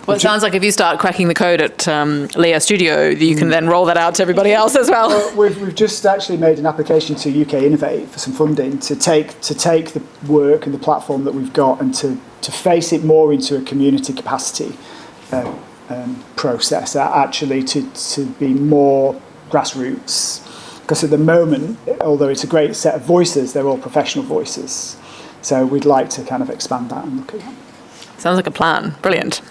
Well, it sounds like if you start cracking the code at Leia Studio, you can then roll that out to everybody else as well. We've just actually made an application to UK Innovate for some funding to take the work and the platform that we've got and to face it more into a community capacity process, actually to be more grassroots. Because at the moment, although it's a great set of voices, they're all professional voices. So we'd like to kind of expand that and look at that. Sounds like a plan. Brilliant.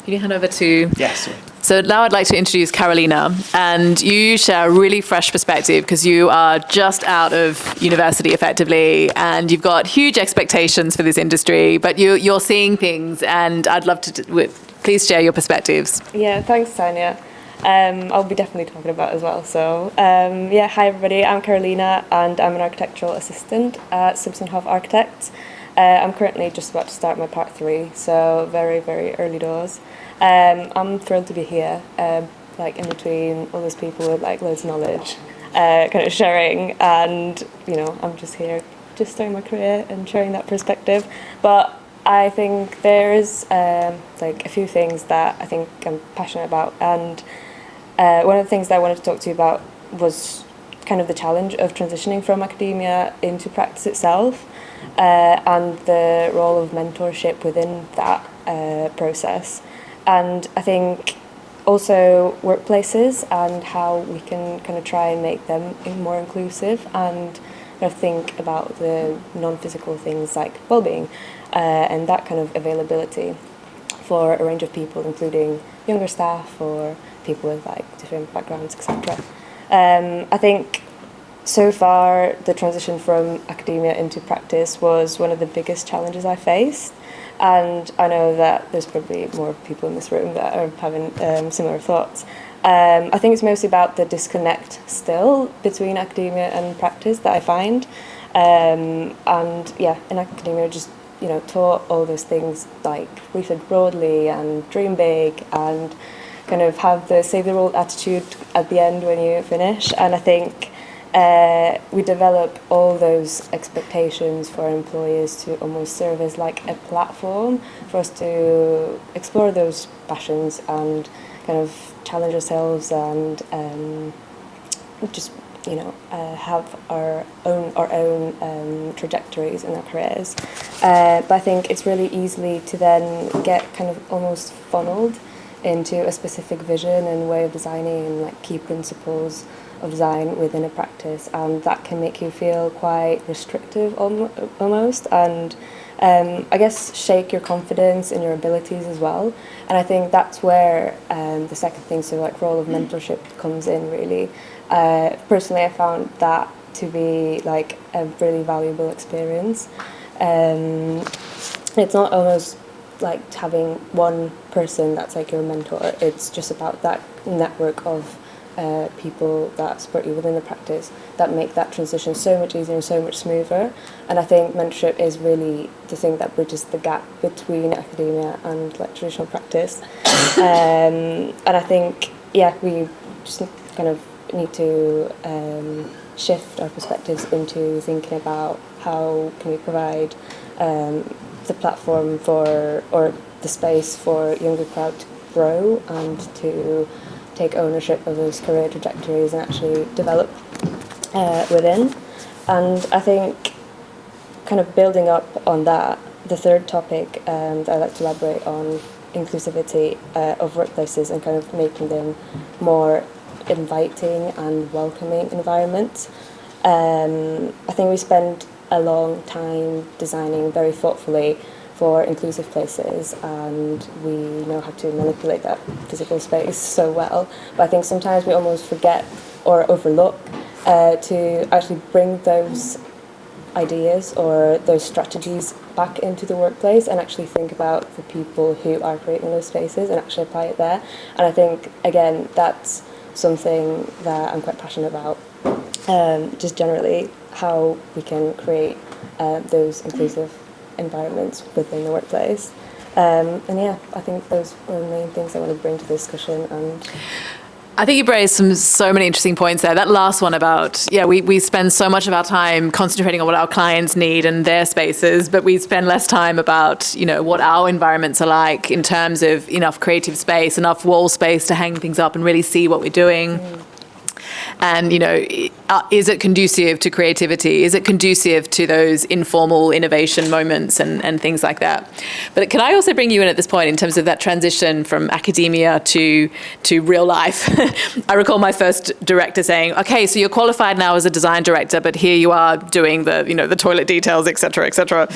Can you hand over to... Yes. So now I'd like to introduce Karolina, and you share a really fresh perspective because you are just out of university effectively, and you've got huge expectations for this industry, but you're seeing things, and I'd love to... Please share your perspectives. Yeah, thanks, Tania. I'll be definitely talking about it as well. So, hi everybody, I'm Karolina, and I'm an architectural assistant at Simpson Hoff Architects. I'm currently just about to start my part 3, so very, very early doors. I'm thrilled to be here, in between all those people with loads of knowledge, kind of sharing, and I'm just here, just starting my career and sharing that perspective. But I think there is a few things that I think I'm passionate about, and one of the things that I wanted to talk to you about was kind of the challenge of transitioning from academia into practice itself, and the role of mentorship within that process. And I think also workplaces and how we can kind of try and make them more inclusive and kind of think about the non-physical things like well-being and that kind of availability for a range of people, including younger staff or people with different backgrounds, etc. I think so far the transition from academia into practice was one of the biggest challenges I faced, and I know that there's probably more people in this room that are having similar thoughts. I think it's mostly about the disconnect still between academia and practice that I find, and in academia just taught all those things like we said broadly and dream big and kind of have the save the world attitude at the end when you finish. And I think we develop all those expectations for our employers to almost serve as like a platform for us to explore those passions and kind of challenge ourselves and just have our own trajectories in our careers. But I think it's really easily to then get kind of almost funneled into a specific vision and way of designing and like key principles of design within a practice, and that can make you feel quite restrictive almost, and I guess shake your confidence in your abilities as well. And I think that's where the second thing, so like role of mentorship comes in really. Personally, I found that to be like a really valuable experience. It's not almost like having one person that's like your mentor. It's just about that network of people that support you within the practice that make that transition so much easier and so much smoother. And I think mentorship is really the thing that bridges the gap between academia and like traditional practice. And I think, yeah, we just kind of need to shift our perspectives into thinking about how can we provide the platform for, or the space for younger crowd to grow and to take ownership of those career trajectories and actually develop within. And I think kind of building up on that, the third topic that I'd like to elaborate on, inclusivity of workplaces and kind of making them more inviting and welcoming environments. I think we spend a long time designing very thoughtfully for inclusive places, and we know how to manipulate that physical space so well. But I think sometimes we almost forget or overlook to actually bring those ideas or those strategies back into the workplace and actually think about the people who are creating those spaces and actually apply it there. And I think, again, that's something that I'm quite passionate about, just generally how we can create those inclusive environments within the workplace. And yeah, I think those are the main things I want to bring to the discussion. And I think you raised so many interesting points there. That last one about, we spend so much of our time concentrating on what our clients need and their spaces, but we spend less time about, what our environments are like in terms of enough creative space, enough wall space to hang things up and really see what we're doing. And, is it conducive to creativity? Is it conducive to those informal innovation moments and things like that? But can I also bring you in at this point in terms of that transition from academia to real life? I recall my first director saying, okay, so you're qualified now as a design director, but here you are doing the toilet details, et cetera, et cetera.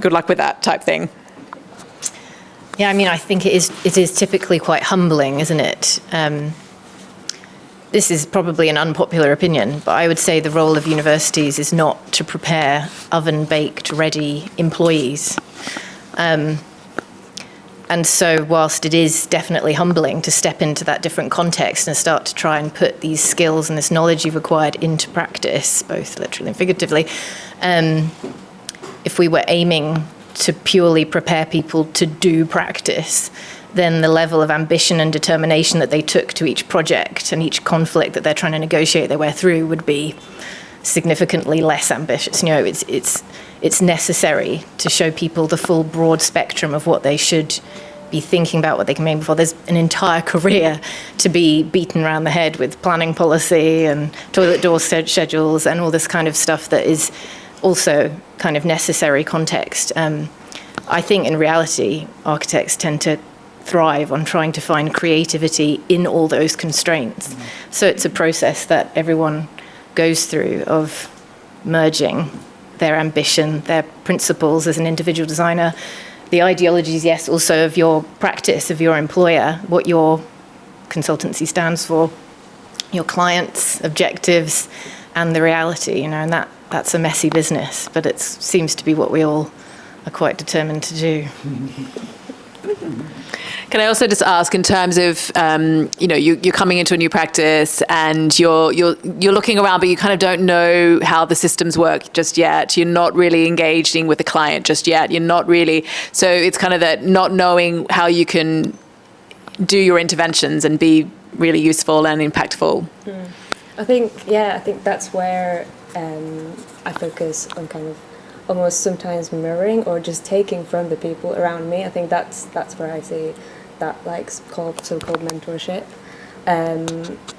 Good luck with that type thing. Yeah, I mean, I think it is typically quite humbling, isn't it? This is probably an unpopular opinion, but I would say the role of universities is not to prepare oven-baked, ready employees. And so whilst it is definitely humbling to step into that different context and start to try and put these skills and this knowledge you've acquired into practice, both literally and figuratively, if we were aiming to purely prepare people to do practice, then the level of ambition and determination that they took to each project and each conflict that they're trying to negotiate their way through would be significantly less ambitious. It's necessary to show people the full broad spectrum of what they should be thinking about, what they can make before. There's an entire career to be beaten around the head with planning policy and toilet door schedules and all this kind of stuff that is also kind of necessary context. I think in reality, architects tend to thrive on trying to find creativity in all those constraints. So it's a process that everyone goes through of merging their ambition, their principles as an individual designer, the ideologies, yes, also of your practice, of your employer, what your consultancy stands for, your clients' objectives, and the reality, and that's a messy business, but it seems to be what we all are quite determined to do. Can I also just ask, in terms of, you're coming into a new practice and you're looking around, but you kind of don't know how the systems work just yet. You're not really engaging with the client just yet. You're not really, so it's kind of that not knowing how you can do your interventions and be really useful and impactful. I think that's where I focus on kind of almost sometimes mirroring or just taking from the people around me. I think that's where I see that so-called mentorship.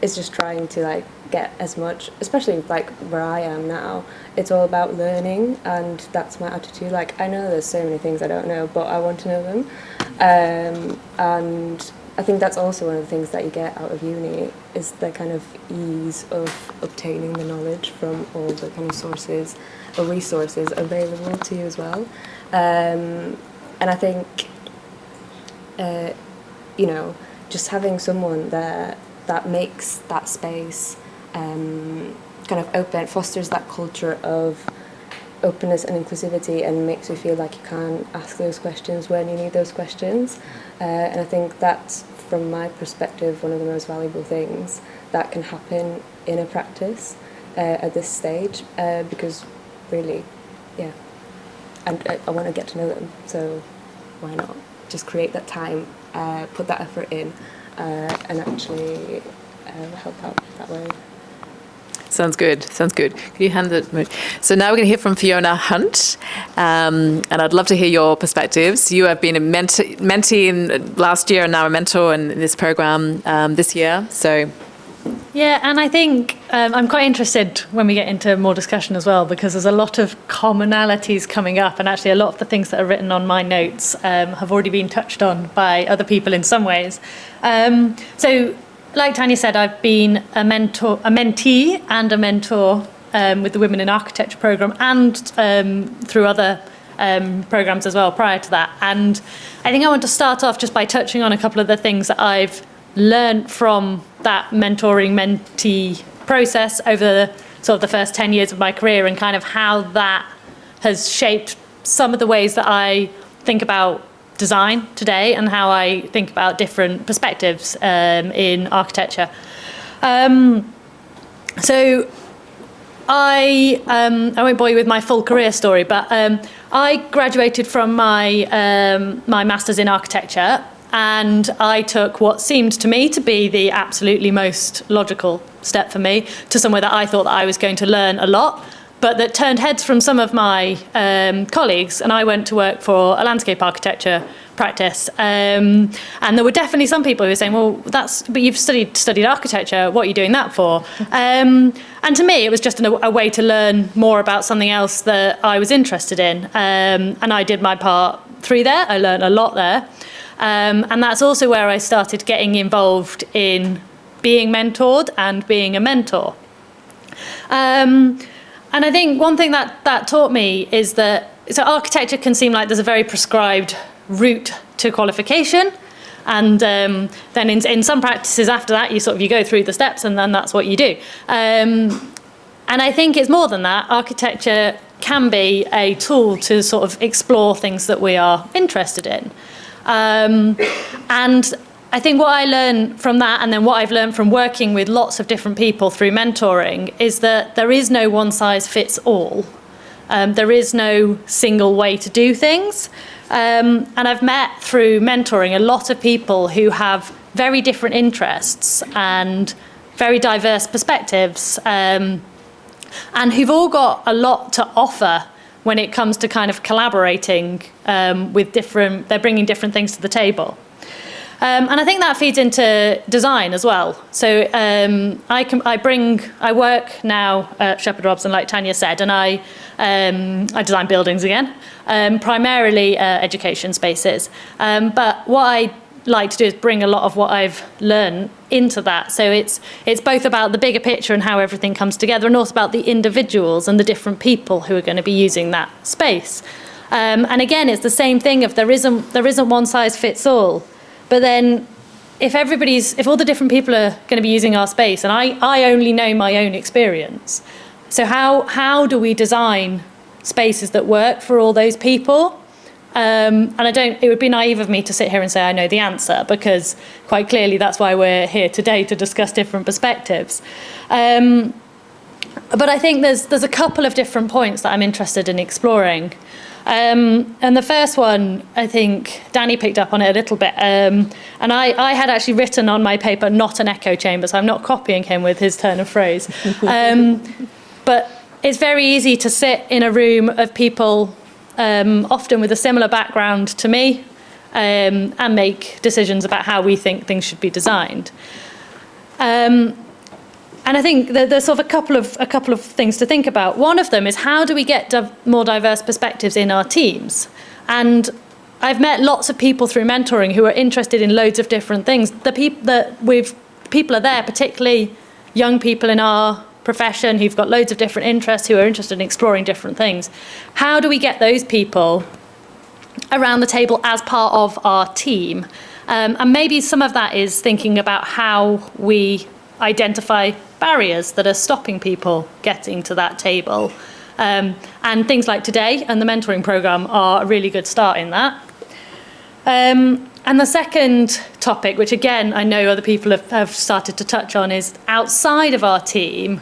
Is just trying to get as much, especially where I am now. It's all about learning, and that's my attitude. I know there's so many things I don't know, but I want to know them. And I think that's also one of the things that you get out of uni is the kind of ease of obtaining the knowledge from all the kind of sources or resources available to you as well. And I think, you know, just having someone there that makes that space kind of open, fosters that culture of openness and inclusivity, and makes you feel like you can ask those questions when you need those questions. And I think that's, from my perspective, one of the most valuable things that can happen in a practice at this stage, because really, yeah, and I want to get to know them, so why not just create that time, put that effort in, and actually help out that way. Sounds good. Sounds good. Could you hand it? So now we're going to hear from Fiona Hunt, and I'd love to hear your perspectives. You have been a mentee in last year and now a mentor in this program this year. So, yeah, and I think I'm quite interested when we get into more discussion as well, because there's a lot of commonalities coming up, and actually a lot of the things that are written on my notes have already been touched on by other people in some ways. So, like Tania said, I've been a mentee and a mentor with the Women in Architecture programme, and through other programmes as well prior to that. And I think I want to start off just by touching on a couple of the things that I've learned from that mentoring-mentee process over sort of the first 10 years of my career, and kind of how that has shaped some of the ways that I think about design today, and how I think about different perspectives in architecture. So I won't bore you with my full career story, but I graduated from my master's in architecture, and I took what seemed to me to be the absolutely most logical step for me to somewhere that I thought that I was going to learn a lot, but that turned heads from some of my colleagues, and I went to work for a landscape architecture practice. And there were definitely some people who were saying, well, but you've studied architecture, what are you doing that for? And to me, it was just a way to learn more about something else that I was interested in. And I did my part through there. I learned a lot there. And that's also where I started getting involved in being mentored and being a mentor. And I think one thing that taught me is that, so architecture can seem like there's a very prescribed route to qualification, and then in some practices after that you go through the steps and then that's what you do. And I think it's more than that. Architecture can be a tool to sort of explore things that we are interested in. And I think what I learned from that, and then what I've learned from working with lots of different people through mentoring, is that there is no one size fits all. There is no single way to do things. And I've met through mentoring a lot of people who have very different interests and very diverse perspectives, and who've all got a lot to offer when it comes to kind of collaborating with they're bringing different things to the table. And I think that feeds into design as well. So I work now at Shepherd Robson, like Tania said, and I design buildings again, primarily education spaces. But what I like to do is bring a lot of what I've learned into that. So it's both about the bigger picture and how everything comes together, and also about the individuals and the different people who are going to be using that space. And again, it's the same thing. If there isn't one size fits all. But then if all the different people are going to be using our space, and I only know my own experience, so how do we design spaces that work for all those people? And it would be naive of me to sit here and say I know the answer, because quite clearly that's why we're here today, to discuss different perspectives. But I think there's a couple of different points that I'm interested in exploring. And the first one, I think Danny picked up on it a little bit. And I had actually written on my paper, not an echo chamber, so I'm not copying him with his turn of phrase. But it's very easy to sit in a room of people, often with a similar background to me, and make decisions about how we think things should be designed. And I think there's sort of a couple of things to think about. One of them is, how do we get more diverse perspectives in our teams? And I've met lots of people through mentoring who are interested in loads of different things. The people are there, particularly young people in our profession who've got loads of different interests, who are interested in exploring different things. How do we get those people around the table as part of our team? And maybe some of that is thinking about how we identify barriers that are stopping people getting to that table. And things like today and the mentoring programme are a really good start in that. And the second topic, which again I know other people have started to touch on, is outside of our team,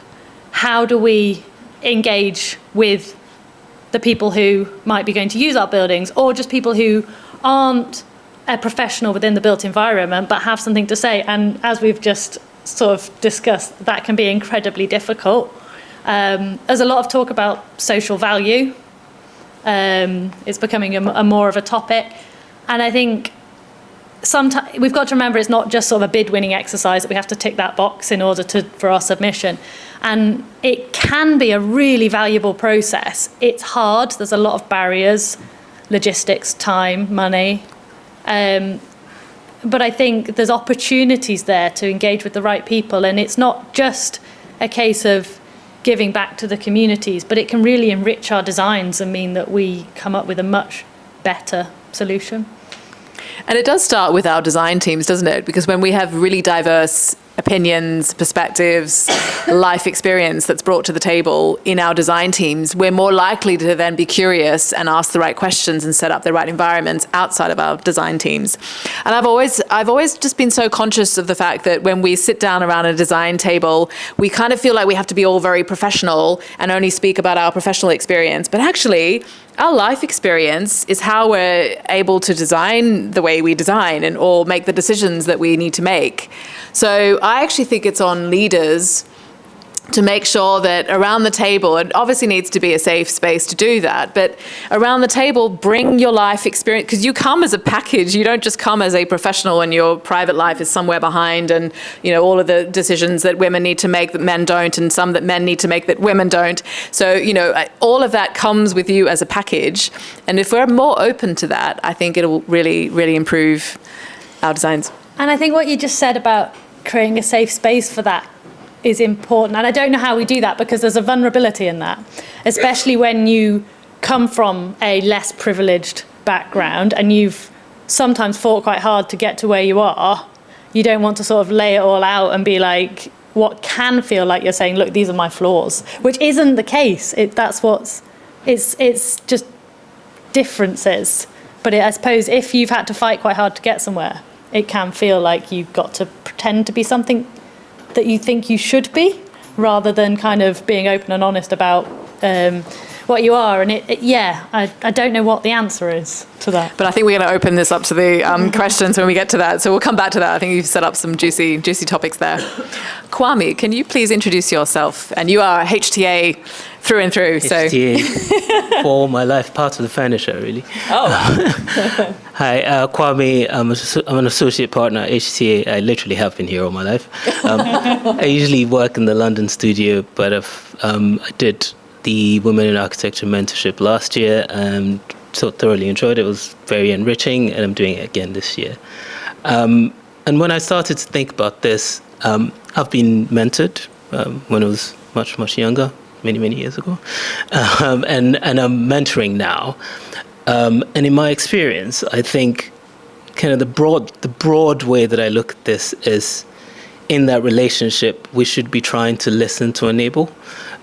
how do we engage with the people who might be going to use our buildings, or just people who aren't a professional within the built environment but have something to say. And as we've just sort of discussed, that can be incredibly difficult. There's a lot of talk about social value. It's becoming a more of a topic. And I think sometimes we've got to remember it's not just sort of a bid-winning exercise that we have to tick that box in order for our submission. And it can be a really valuable process. It's hard. There's a lot of barriers, logistics, time, money. But I think there's opportunities there to engage with the right people. And it's not just a case of giving back to the communities, but it can really enrich our designs and mean that we come up with a much better solution. And it does start with our design teams, doesn't it? Because when we have really diverse opinions, perspectives, life experience that's brought to the table in our design teams, we're more likely to then be curious and ask the right questions and set up the right environments outside of our design teams. And I've always just been so conscious of the fact that when we sit down around a design table, we kind of feel like we have to be all very professional and only speak about our professional experience. But actually, our life experience is how we're able to design the way we design or make the decisions that we need to make. So I actually think it's on leaders to make sure that around the table, it obviously needs to be a safe space to do that, but around the table, bring your life experience, because you come as a package. You don't just come as a professional and your private life is somewhere behind, and all of the decisions that women need to make that men don't, and some that men need to make that women don't. So, all of that comes with you as a package. And if we're more open to that, I think it'll really, really improve our designs. And I think what you just said about creating a safe space for that is important. And I don't know how we do that, because there's a vulnerability in that, especially when you come from a less privileged background and you've sometimes fought quite hard to get to where you are. You don't want to sort of lay it all out and be like, what can feel like you're saying, look, these are my flaws, which isn't the case. It's just differences. But I suppose if you've had to fight quite hard to get somewhere, it can feel like you've got to pretend to be something that you think you should be, rather than kind of being open and honest about what you are. And I don't know what the answer is to that. But I think we're going to open this up to the questions when we get to that. So we'll come back to that. I think you've set up some juicy topics there. Kwame, can you please introduce yourself? And you are a HTA through and through. HTA for all my life, part of the furniture, really. Oh. Hi, Kwame. I'm an associate partner at HTA. I literally have been here all my life. I usually work in the London studio, but I did the Women in Architecture mentorship last year and so thoroughly enjoyed it. It was very enriching, and I'm doing it again this year. And when I started to think about this, I've been mentored when I was much, much younger, many years ago, and I'm mentoring now. And in my experience, I think kind of the broad way that I look at this is, in that relationship, we should be trying to listen to enable.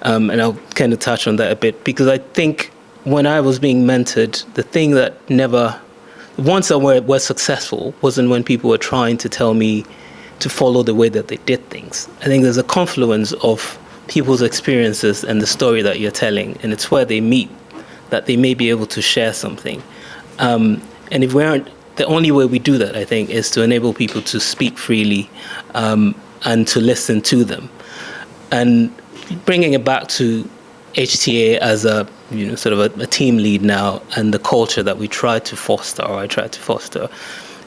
And I'll kind of touch on that a bit, because I think when I was being mentored, the thing that once I was successful wasn't when people were trying to tell me to follow the way that they did things. I think there's a confluence of people's experiences and the story that you're telling, and it's where they meet that they may be able to share something. And if we aren't, the only way we do that, I think, is to enable people to speak freely and to listen to them. And bringing it back to HTA as a sort of a team lead now, and the culture that we try to foster, or I try to foster,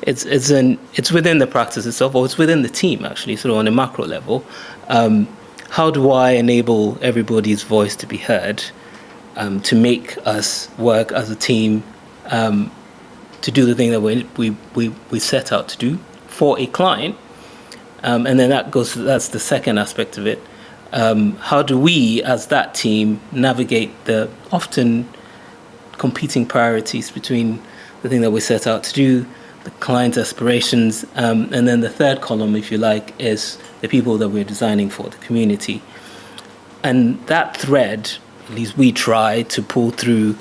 it's within the practice itself, or it's within the team actually, sort of on a macro level. How do I enable everybody's voice to be heard, to make us work as a team, to to do the thing that we set out to do for a client. And then that's the second aspect of it. How do we, as that team, navigate the often competing priorities between the thing that we set out to do, the client's aspirations, and then the third column, if you like, is the people that we're designing for, the community. And that thread, at least we try to pull through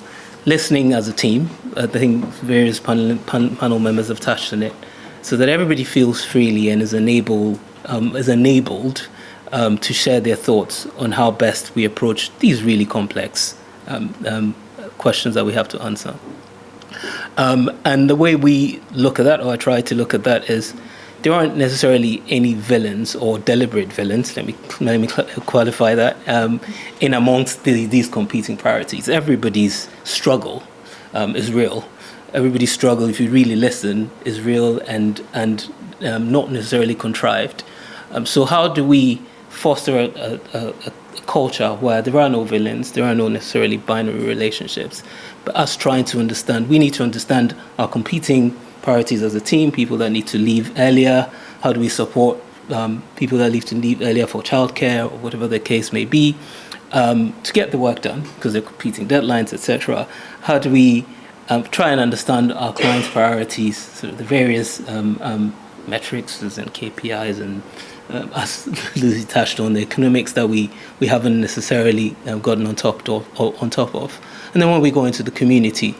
listening as a team. I think various panel members have touched on it, so that everybody feels freely and is enabled to share their thoughts on how best we approach these really complex questions that we have to answer. And the way we look at that, or I try to look at that, is there aren't necessarily any villains or deliberate villains. Let me qualify that. In amongst these competing priorities, everybody's struggle is real. Everybody's struggle, if you really listen, is real and not necessarily contrived. So how do we foster a culture where there are no villains, there are no necessarily binary relationships, but us trying to understand, we need to understand our competing priorities as a team, people that need to leave earlier, how do we support people that need to leave earlier for childcare or whatever the case may be, to get the work done because they're competing deadlines, etc. How do we try and understand our clients' priorities, sort of the various metrics and KPIs and as Lucy touched on, the economics that we haven't necessarily gotten on top of. And then when we go into the community,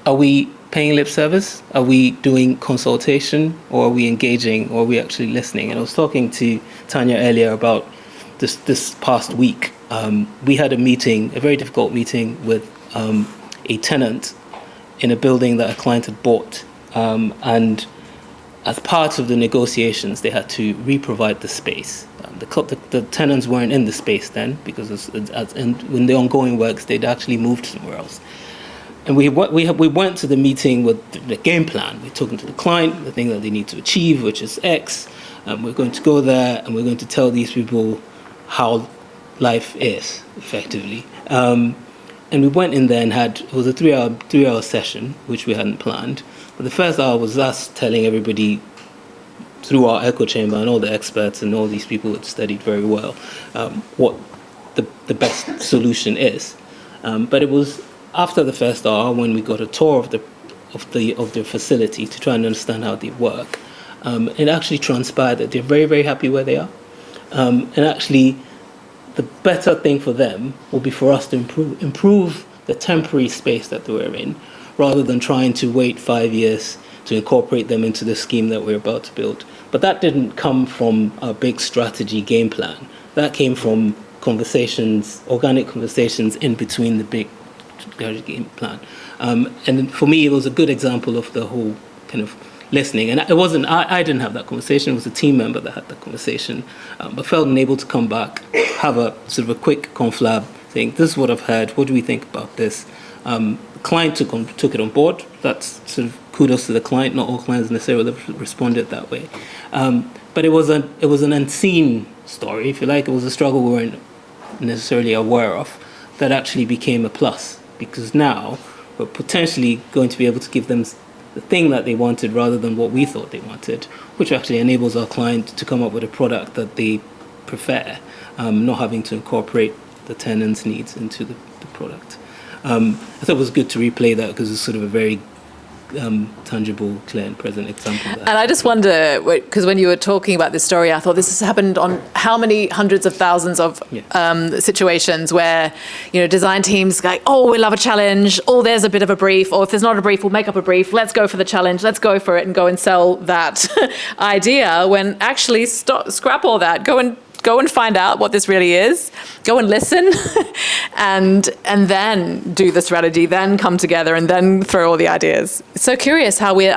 are we paying lip service? Are we doing consultation, or are we engaging, or are we actually listening? And I was talking to Tania earlier about this past week. We had a very difficult meeting with a tenant in a building that a client had bought, and as part of the negotiations, they had to re-provide the space. The tenants weren't in the space then, because when the ongoing works, they'd actually moved somewhere else. And we went to the meeting with the game plan. We're talking to the client, the thing that they need to achieve, which is X. We're going to go there and we're going to tell these people how life is, effectively. And we went in there and it was a three-hour session, which we hadn't planned. But the first hour was us telling everybody through our echo chamber and all the experts and all these people that studied very well what the best solution is. But it was after the first hour when we got a tour of the facility to try and understand how they work. It actually transpired that they're very, very happy where they are. And actually, the better thing for them will be for us to improve the temporary space that they were in, rather than trying to wait 5 years to incorporate them into the scheme that we're about to build. But that didn't come from a big strategy game plan. That came from organic conversations in between the big game plan. And for me, it was a good example of the whole kind of listening. And it wasn't, I didn't have that conversation, it was a team member that had that conversation, but felt unable to come back, have a sort of a quick conflab, saying, this is what I've heard, what do we think about this? The client took it on board. That's sort of kudos to the client. Not all clients necessarily responded that way. But it was an unseen story, if you like. It was a struggle we weren't necessarily aware of that actually became a plus, because now we're potentially going to be able to give them the thing that they wanted rather than what we thought they wanted, which actually enables our client to come up with a product that they prefer, not having to incorporate the tenant's needs into the product. I thought it was good to replay that because it's sort of a very tangible, clear and present example of that. And I just wonder, because when you were talking about this story, I thought this has happened on how many hundreds of thousands of situations where, design teams go, oh, we love a challenge, or there's a bit of a brief, or if there's not a brief, we'll make up a brief, let's go for the challenge, let's go for it and go and sell that idea, when actually scrap all that, go and find out what this really is, go and listen, and then do the strategy, then come together and then throw all the ideas. So curious how we're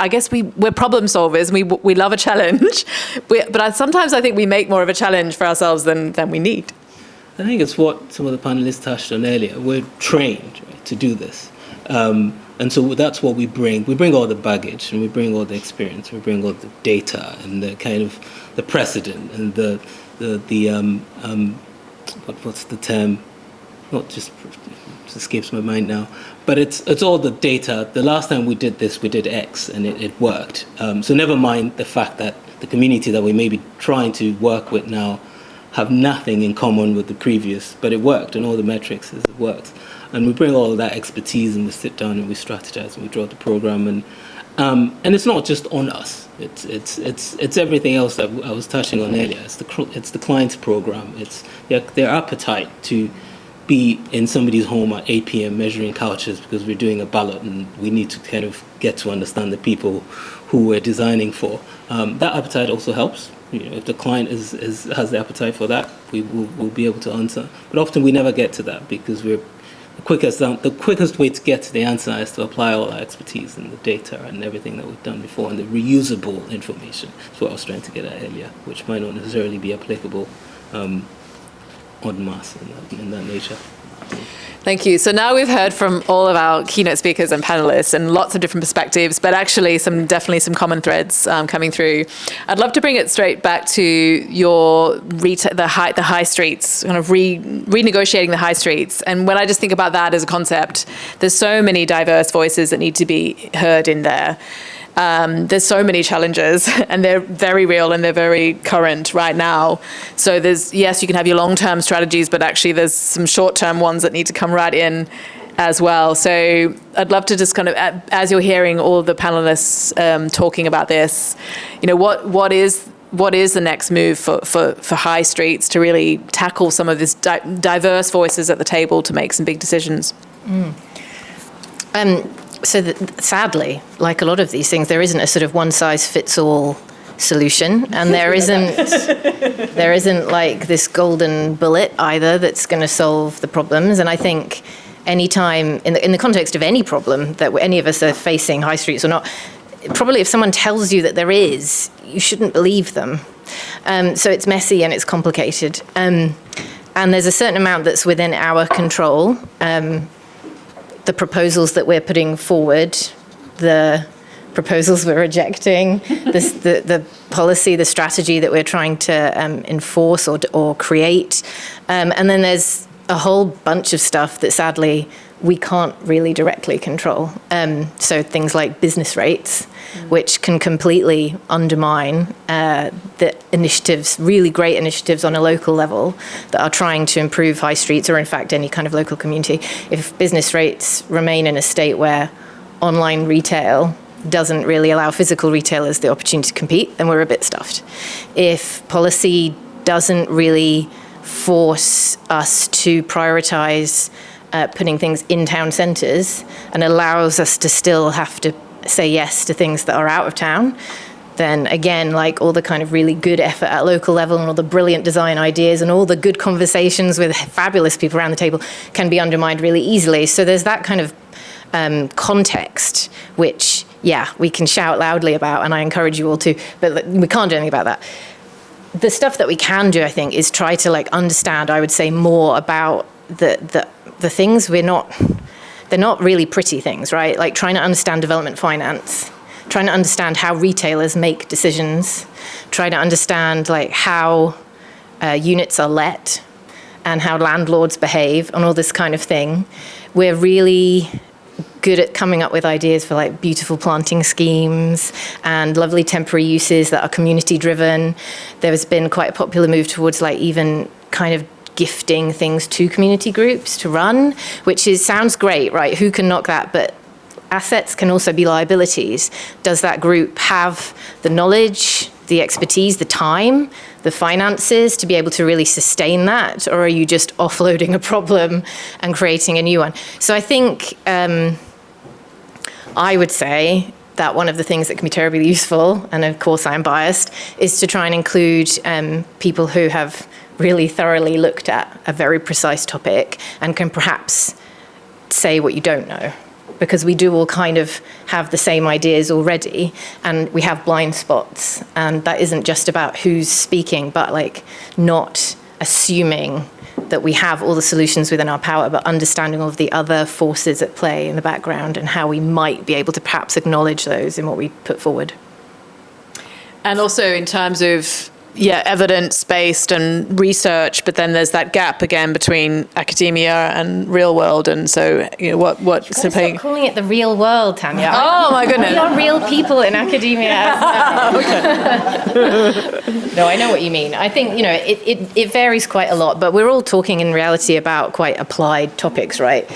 problem solvers, and we love a challenge, but sometimes I think we make more of a challenge for ourselves than we need. I think it's what some of the panelists touched on earlier. We're trained, right, to do this. And so that's what we bring. We bring all the baggage, and we bring all the experience, we bring all the data and the kind of the precedent and what's the term? not just, it escapes my mind now, but it's all the data. The last time we did this, we did X, and it worked. So never mind the fact that the community that we may be trying to work with now have nothing in common with the previous, but it worked, and all the metrics it worked. And we bring all of that expertise, and we sit down and we strategize and we draw the program, and it's not just on us. It's everything else that I was touching on earlier. It's the client's program. It's their appetite to be in somebody's home at 8 p.m. measuring couches because we're doing a ballot, and we need to kind of get to understand the people who we're designing for. That appetite also helps. If the client has the appetite for that, we'll be able to answer. But often we never get to that because the quickest way to get to the answer is to apply all our expertise and the data and everything that we've done before, and the reusable information. That's what I was trying to get at earlier, which might not necessarily be applicable en masse in that nature. Thank you. So now we've heard from all of our keynote speakers and panelists and lots of different perspectives, but actually definitely some common threads coming through. I'd love to bring it straight back to your the high streets, kind of renegotiating the high streets. And when I just think about that as a concept, there's so many diverse voices that need to be heard in there. There's so many challenges, and they're very real and they're very current right now. So yes, you can have your long-term strategies, but actually there's some short-term ones that need to come right in as well. So I'd love to just kind of, as you're hearing all the panelists talking about this, what is the next move for high streets to really tackle some of this diverse voices at the table to make some big decisions? So sadly, like a lot of these things, there isn't a sort of one-size-fits-all solution, and there isn't like this golden bullet either that's going to solve the problems. And I think anytime, in the context of any problem that any of us are facing, high streets or not, probably if someone tells you that there is, you shouldn't believe them. So it's messy and it's complicated. And there's a certain amount that's within our control. The proposals that we're putting forward, the proposals we're rejecting, the policy, the strategy that we're trying to enforce or create. And then there's a whole bunch of stuff that sadly we can't really directly control. So things like business rates, which can completely undermine the initiatives, really great initiatives on a local level that are trying to improve high streets or in fact any kind of local community. If business rates remain in a state where online retail doesn't really allow physical retailers the opportunity to compete, then we're a bit stuffed. If policy doesn't really force us to prioritize putting things in town centres and allows us to still have to say yes to things that are out of town, then again, like all the kind of really good effort at local level and all the brilliant design ideas and all the good conversations with fabulous people around the table can be undermined really easily. So there's that kind of context, which, we can shout loudly about, and I encourage you all to, but we can't do anything about that. The stuff that we can do, I think, is try to understand, I would say, more about the things they're not really pretty things, right? Like trying to understand development finance, trying to understand how retailers make decisions, trying to understand how units are let and how landlords behave and all this kind of thing. We're really good at coming up with ideas for beautiful planting schemes and lovely temporary uses that are community driven. There has been quite a popular move towards even kind of gifting things to community groups to run, which sounds great, right? Who can knock that? But assets can also be liabilities. Does that group have the knowledge, the expertise, the time, the finances to be able to really sustain that? Or are you just offloading a problem and creating a new one? So I think I would say that one of the things that can be terribly useful, and of course I'm biased, is to try and include people who have really thoroughly looked at a very precise topic and can perhaps say what you don't know. Because we do all kind of have the same ideas already, and we have blind spots. And that isn't just about who's speaking, but not assuming that we have all the solutions within our power, but understanding all of the other forces at play in the background and how we might be able to perhaps acknowledge those in what we put forward. And also in terms of evidence-based and research, but then there's that gap again between academia and real world. And so, what Stop calling it the real world, Tanya. Oh my goodness. We are real people in academia. No, I know what you mean. I think, it varies quite a lot, but we're all talking in reality about quite applied topics, right?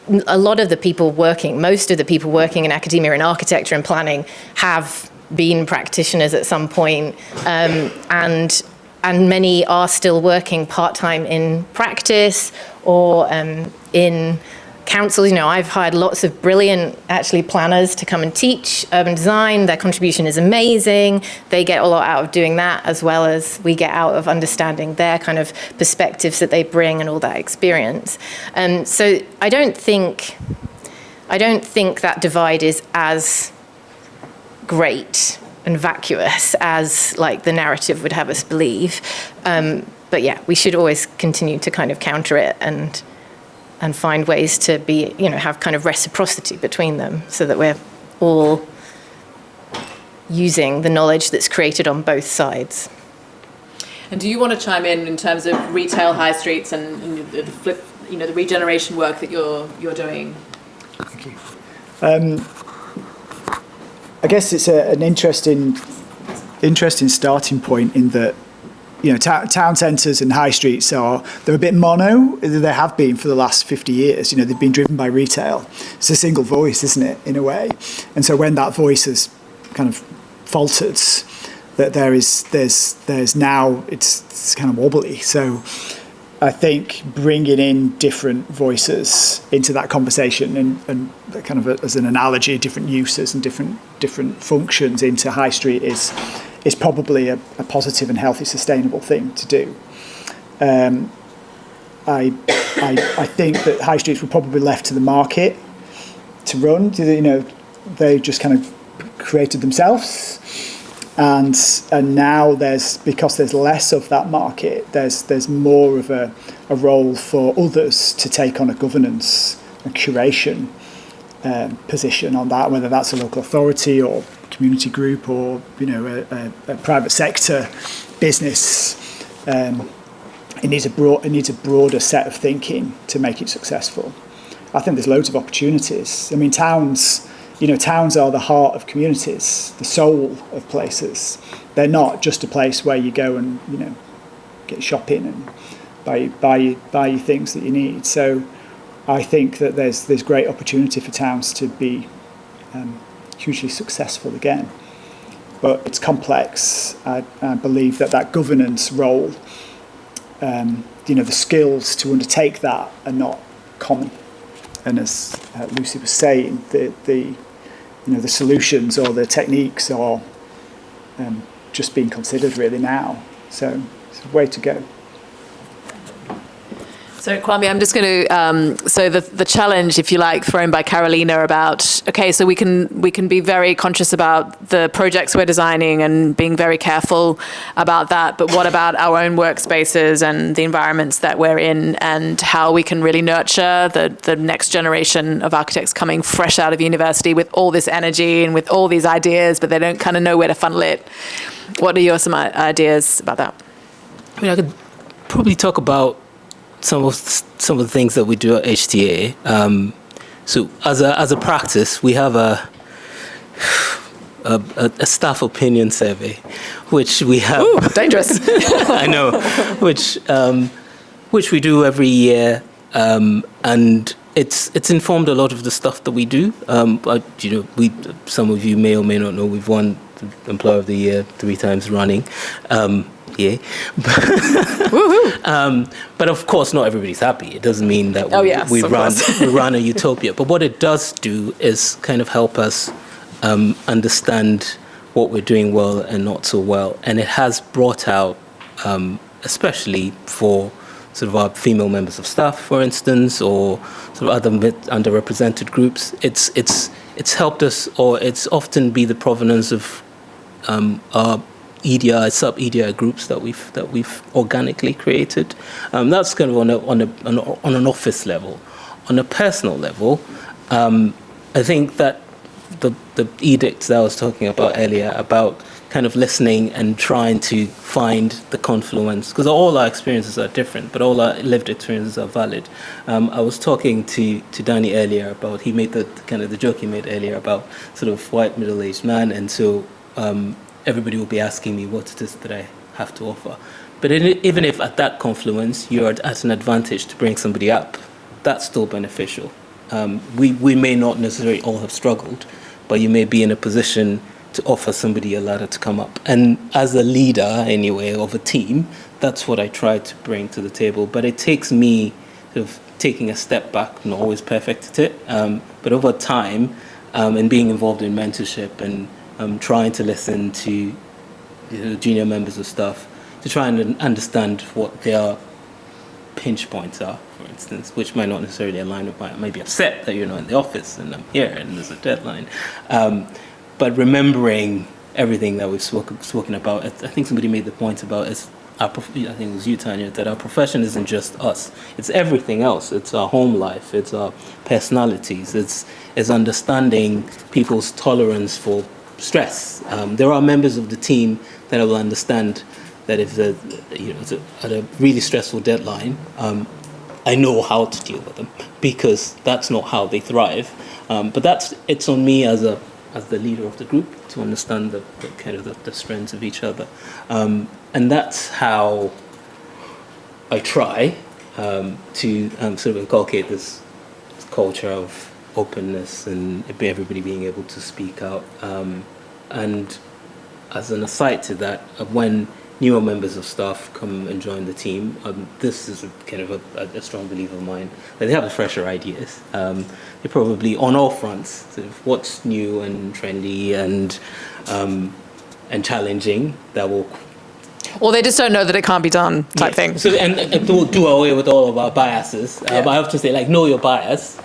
Most of the people working in academia in architecture and planning have been practitioners at some point, and many are still working part-time in practice or in councils. I've hired lots of brilliant, actually, planners to come and teach urban design. Their contribution is amazing. They get a lot out of doing that, as well as we get out of understanding their kind of perspectives that they bring and all that experience. So I don't think that divide is as great and vacuous as like the narrative would have us believe. But yeah, we should always continue to kind of counter it and find ways to be, have kind of reciprocity between them so that we're all using the knowledge that's created on both sides. And do you want to chime in terms of retail high streets and the regeneration work that you're doing? Thank you. I guess it's an interesting starting point in that, town centres and high streets they're a bit mono. They have been for the last 50 years. They've been driven by retail. It's a single voice, isn't it, in a way? And so when that voice has kind of faltered, that there's now it's kind of wobbly. So I think bringing in different voices into that conversation and kind of as an analogy, different uses and different functions into high street is probably a positive and healthy, sustainable thing to do. I think that high streets were probably left to the market to run. They just kind of created themselves. And now because there's less of that market, there's more of a role for others to take on a governance and curation position on that, whether that's a local authority or community group or a private sector business. It needs a broader set of thinking to make it successful. I think there's loads of opportunities. I mean, towns are the heart of communities, the soul of places. They're not just a place where you go and, get shopping and buy you things that you need. So I think that there's great opportunity for towns to be hugely successful again. But it's complex. I believe that governance role, the skills to undertake that are not common. And as Lucy was saying, the solutions or the techniques are just being considered really now. So it's a way to go. So Kwame, I'm just going to, so the challenge, if you like, thrown by Karolina about, okay, so we can be very conscious about the projects we're designing and being very careful about that, but what about our own workspaces and the environments that we're in and how we can really nurture the next generation of architects coming fresh out of university with all this energy and with all these ideas, but they don't kind of know where to funnel it. What are some ideas about that? I mean, I could probably talk about some of the things that we do at HTA. So as a practice, we have a staff opinion survey, which we have. Ooh, dangerous. I know, which we do every year, and it's informed a lot of the stuff that we do. But some of you may or may not know we've won the Employer of the Year 3 times running. Yeah. But of course, not everybody's happy. It doesn't mean that we run a utopia. But what it does do is kind of help us understand what we're doing well and not so well. And it has brought out, especially for sort of our female members of staff, for instance, or sort of other underrepresented groups, it's helped us, or it's often be the provenance of our EDI, sub-EDI groups that we've organically created. That's kind of on an office level. On a personal level, I think that the edicts that I was talking about earlier about kind of listening and trying to find the confluence, because all our experiences are different, but all our lived experiences are valid. I was talking to Danny earlier about, he made the kind of the joke he made earlier about sort of white middle-aged man, and so everybody will be asking me what it is that I have to offer. But even if at that confluence you're at an advantage to bring somebody up, that's still beneficial. We may not necessarily all have struggled, but you may be in a position to offer somebody a ladder to come up. And as a leader, anyway, of a team, that's what I try to bring to the table. But it takes me sort of taking a step back, not always perfect at it, but over time, and being involved in mentorship and trying to listen to junior members of staff to try and understand what their pinch points are, for instance, which might not necessarily align with mine. I may be upset that you're not in the office and I'm here and there's a deadline. But remembering everything that we've spoken about, I think somebody made the point about I think it was you, Tania, that our profession isn't just us. It's everything else. It's our home life. It's our personalities. It's understanding people's tolerance for stress. There are members of the team that will understand that if it's at a really stressful deadline, I know how to deal with them because that's not how they thrive. But it's on me as the leader of the group to understand the kind of the strengths of each other, and that's how I try to sort of inculcate this culture of openness and everybody being able to speak out. And as an aside to that, when newer members of staff come and join the team, this is kind of a strong belief of mine, that they have fresher ideas. They probably, on all fronts, sort of what's new and trendy and challenging that will... Or they just don't know that it can't be done type thing. So, and do away with all of our biases. I have to say, know your bias.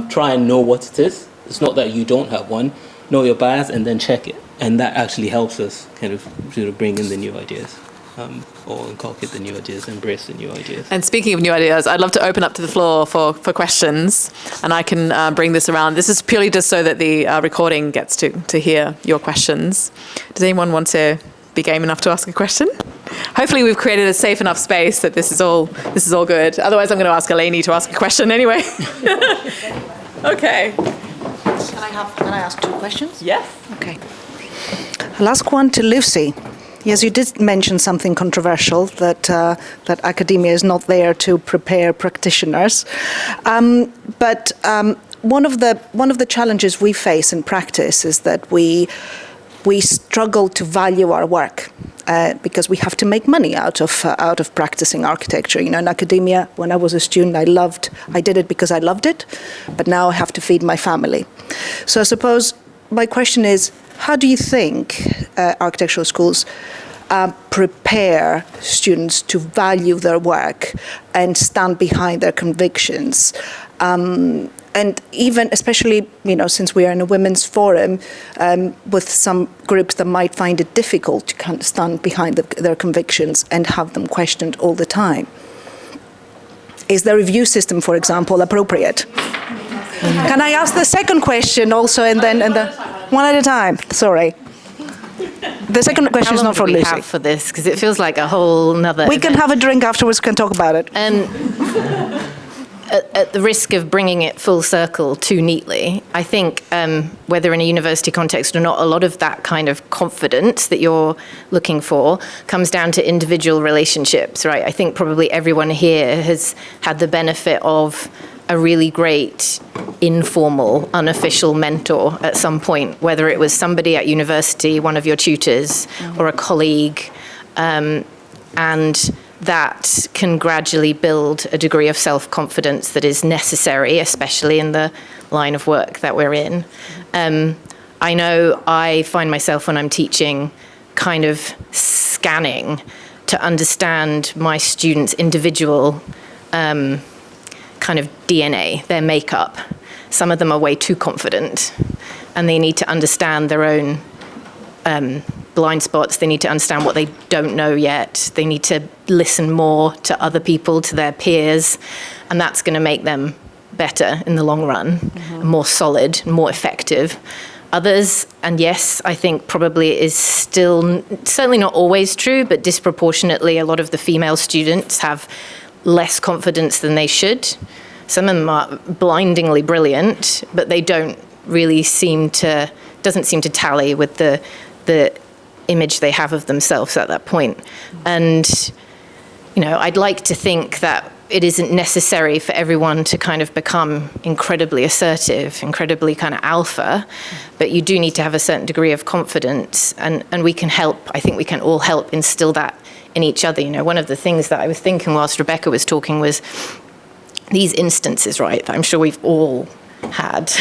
Try and know what it is. It's not that you don't have one. Know your bias and then check it. And that actually helps us kind of sort of bring in the new ideas. Or inculcate the new ideas, embrace the new ideas. And speaking of new ideas, I'd love to open up to the floor for questions, and I can bring this around. This is purely just so that the recording gets to hear your questions. Does anyone want to be game enough to ask a question? Hopefully we've created a safe enough space that this is all good. Otherwise I'm going to ask Eleni to ask a question anyway. Okay. Can I ask 2 questions? Yes. Okay. I'll ask one to Lucy. Yes, you did mention something controversial, that academia is not there to prepare practitioners. But one of the challenges we face in practice is that we struggle to value our work because we have to make money out of practicing architecture. In academia, when I was a student, I did it because I loved it, but now I have to feed my family. So I suppose my question is, how do you think architectural schools prepare students to value their work and stand behind their convictions? And even, especially, since we are in a women's forum, with some groups that might find it difficult to kind of stand behind their convictions and have them questioned all the time. Is the review system, for example, appropriate? Can I ask the second question also, and then one at a time? Sorry. The second question is not for Lucy. How long do we have for this? Because it feels like a whole nother... We can have a drink afterwards, can talk about it. At the risk of bringing it full circle too neatly, I think whether in a university context or not, a lot of that kind of confidence that you're looking for comes down to individual relationships, right? I think probably everyone here has had the benefit of a really great informal, unofficial mentor at some point, whether it was somebody at university, one of your tutors, or a colleague, and that can gradually build a degree of self-confidence that is necessary, especially in the line of work that we're in. I know I find myself, when I'm teaching, kind of scanning to understand my students' individual kind of DNA, their makeup. Some of them are way too confident, and they need to understand their own blind spots. They need to understand what they don't know yet. They need to listen more to other people, to their peers, and that's going to make them better in the long run, more solid, more effective. others. And yes, I think probably it is still, certainly not always true, but disproportionately a lot of the female students have less confidence than they should. Some of them are blindingly brilliant, but they don't really doesn't seem to tally with the image they have of themselves at that point. And, I'd like to think that it isn't necessary for everyone to kind of become incredibly assertive, incredibly kind of alpha, but you do need to have a certain degree of confidence, and we can help, I think we can all help instill that in each other. One of the things that I was thinking whilst Rebecca was talking was these instances, right, that I'm sure we've all had,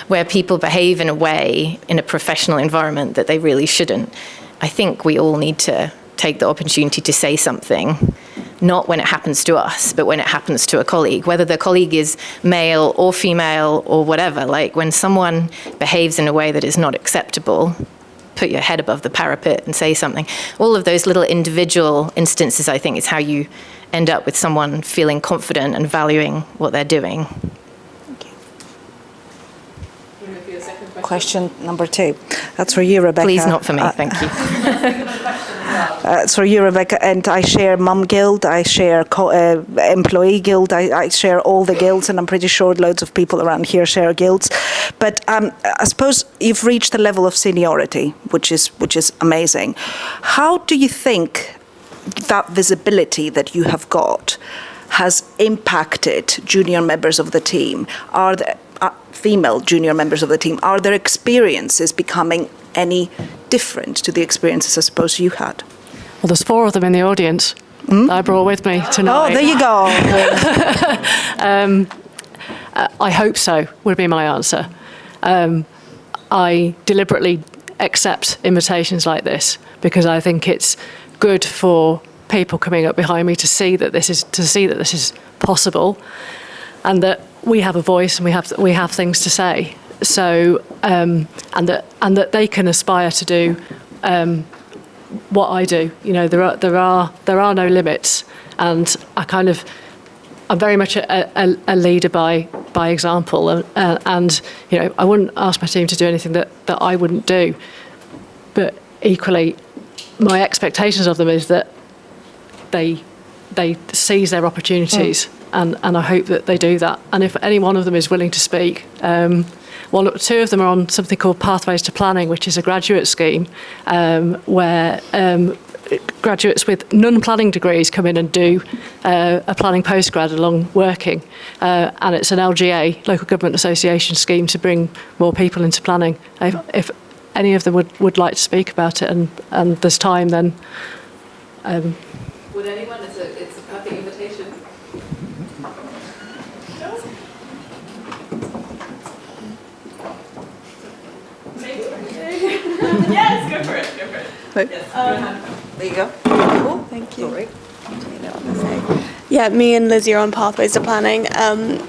where people behave in a way in a professional environment that they really shouldn't. I think we all need to take the opportunity to say something, not when it happens to us, but when it happens to a colleague, whether the colleague is male or female or whatever. Like when someone behaves in a way that is not acceptable, put your head above the parapet and say something. All of those little individual instances, I think, is how you end up with someone feeling confident and valuing what they're doing. Question number 2. That's for you, Rebecca. Please, not for me, thank you. It's for you, Rebecca. And I share Mum Guild, I share Employee Guild, I share all the guilds, and I'm pretty sure loads of people around here share guilds. But I suppose you've reached a level of seniority, which is amazing. How do you think that visibility that you have got has impacted junior members of the team? Are there female junior members of the team? Are their experiences becoming any different to the experiences I suppose you had? Well, there's 4 of them in the audience that I brought with me tonight. Oh, there you go. I hope so, would be my answer. I deliberately accept invitations like this because I think it's good for people coming up behind me to see that this is possible, and that we have a voice and we have things to say. So and that they can aspire to do what I do. There are no limits, and I'm very much a leader by example, and I wouldn't ask my team to do anything that I wouldn't do. But equally, my expectations of them is that they seize their opportunities, and I hope that they do that. And if any one of them is willing to speak, 2 of them are on something called Pathways to Planning, which is a graduate scheme where graduates with non-planning degrees come in and do a planning postgrad along working. And it's an LGA, Local Government Association scheme, to bring more people into planning. If any of them would like to speak about it and there's time, then... Would anyone? It's a perfect invitation. Yes, go for it. Yes. There you go. Cool, thank you. Sorry. Yeah, me and Lizzie are on Pathways to Planning, and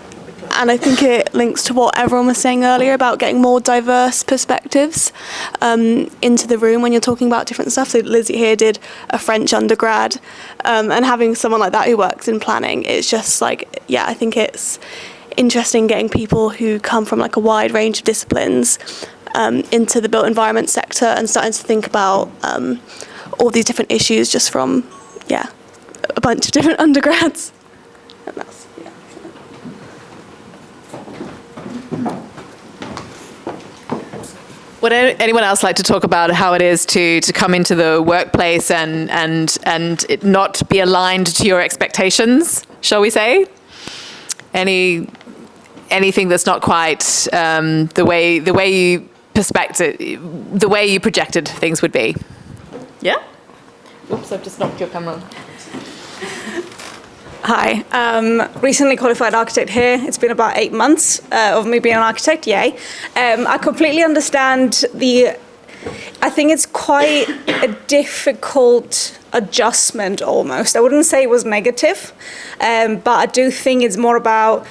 I think it links to what everyone was saying earlier about getting more diverse perspectives into the room when you're talking about different stuff. So Lizzie here did a French undergrad, and having someone like that who works in planning, it's just like, yeah, I think it's interesting getting people who come from like a wide range of disciplines into the built environment sector and starting to think about all these different issues just from, a bunch of different undergrads. And that's, Would anyone else like to talk about how it is to come into the workplace and it not be aligned to your expectations, shall we say? Anything that's not quite the way you projected things would be? Yeah? Oops, I've just knocked your camera. Hi, recently qualified architect here. It's been about 8 months of me being an architect, yay. I completely understand I think it's quite a difficult adjustment almost. I wouldn't say it was negative, but I do think it's more about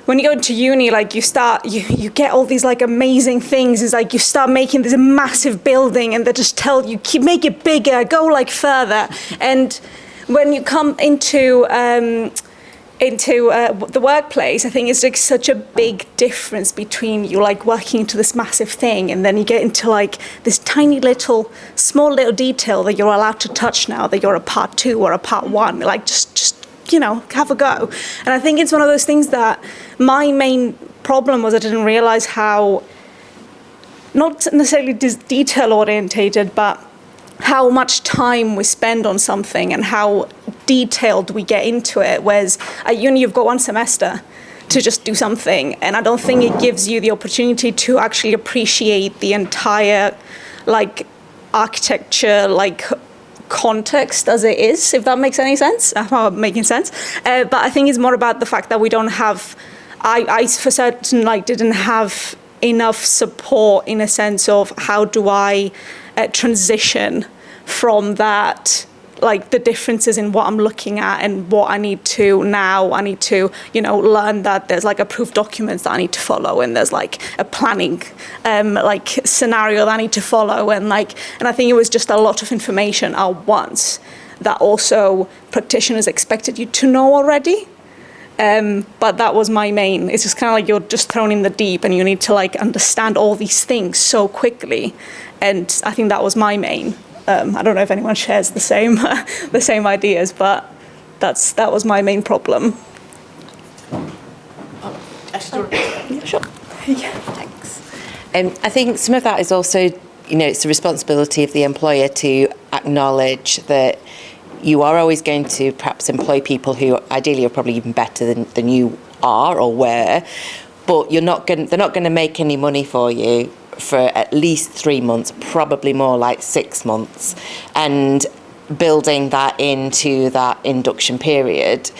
when you go into uni, like you get all these like amazing things. It's like you start making this massive building and they just tell you, make it bigger, go like further. And when you come into into the workplace, I think it's like such a big difference between you like working into this massive thing and then you get into like this tiny little, small little detail that you're allowed to touch now that you're a part 2 or a part 1. Like just you know, have a go. And I think it's one of those things that my main problem was I didn't realize how, not necessarily detail orientated, but how much time we spend on something and how detailed we get into it. Whereas at uni, you've got 1 semester to just do something. And I don't think it gives you the opportunity to actually appreciate the entire, like, architecture, like, context as it is, if that makes any sense. I'm making sense. But I think it's more about the fact that we don't have, I for certain, like, didn't have enough support in a sense of how do I transition from that, like the differences in what I'm looking at and what I need to now. I need to, you know, learn that there's like approved documents that I need to follow, and there's like a planning, like scenario that I need to follow, and I think it was just a lot of information at once that also practitioners expected you to know already. But that was my main. It's just kind of like you're just thrown in the deep, and you need to like understand all these things so quickly. And I think that was my main. I don't know if anyone shares the same the same ideas, but that was my main problem. Yeah, sure. Yeah, thanks. I think some of that is also, you know, it's the responsibility of the employer to acknowledge that you are always going to perhaps employ people who ideally are probably even better than you are or were, but they're not going to make any money for you for at least 3 months, probably more like 6 months, and building that into that induction period.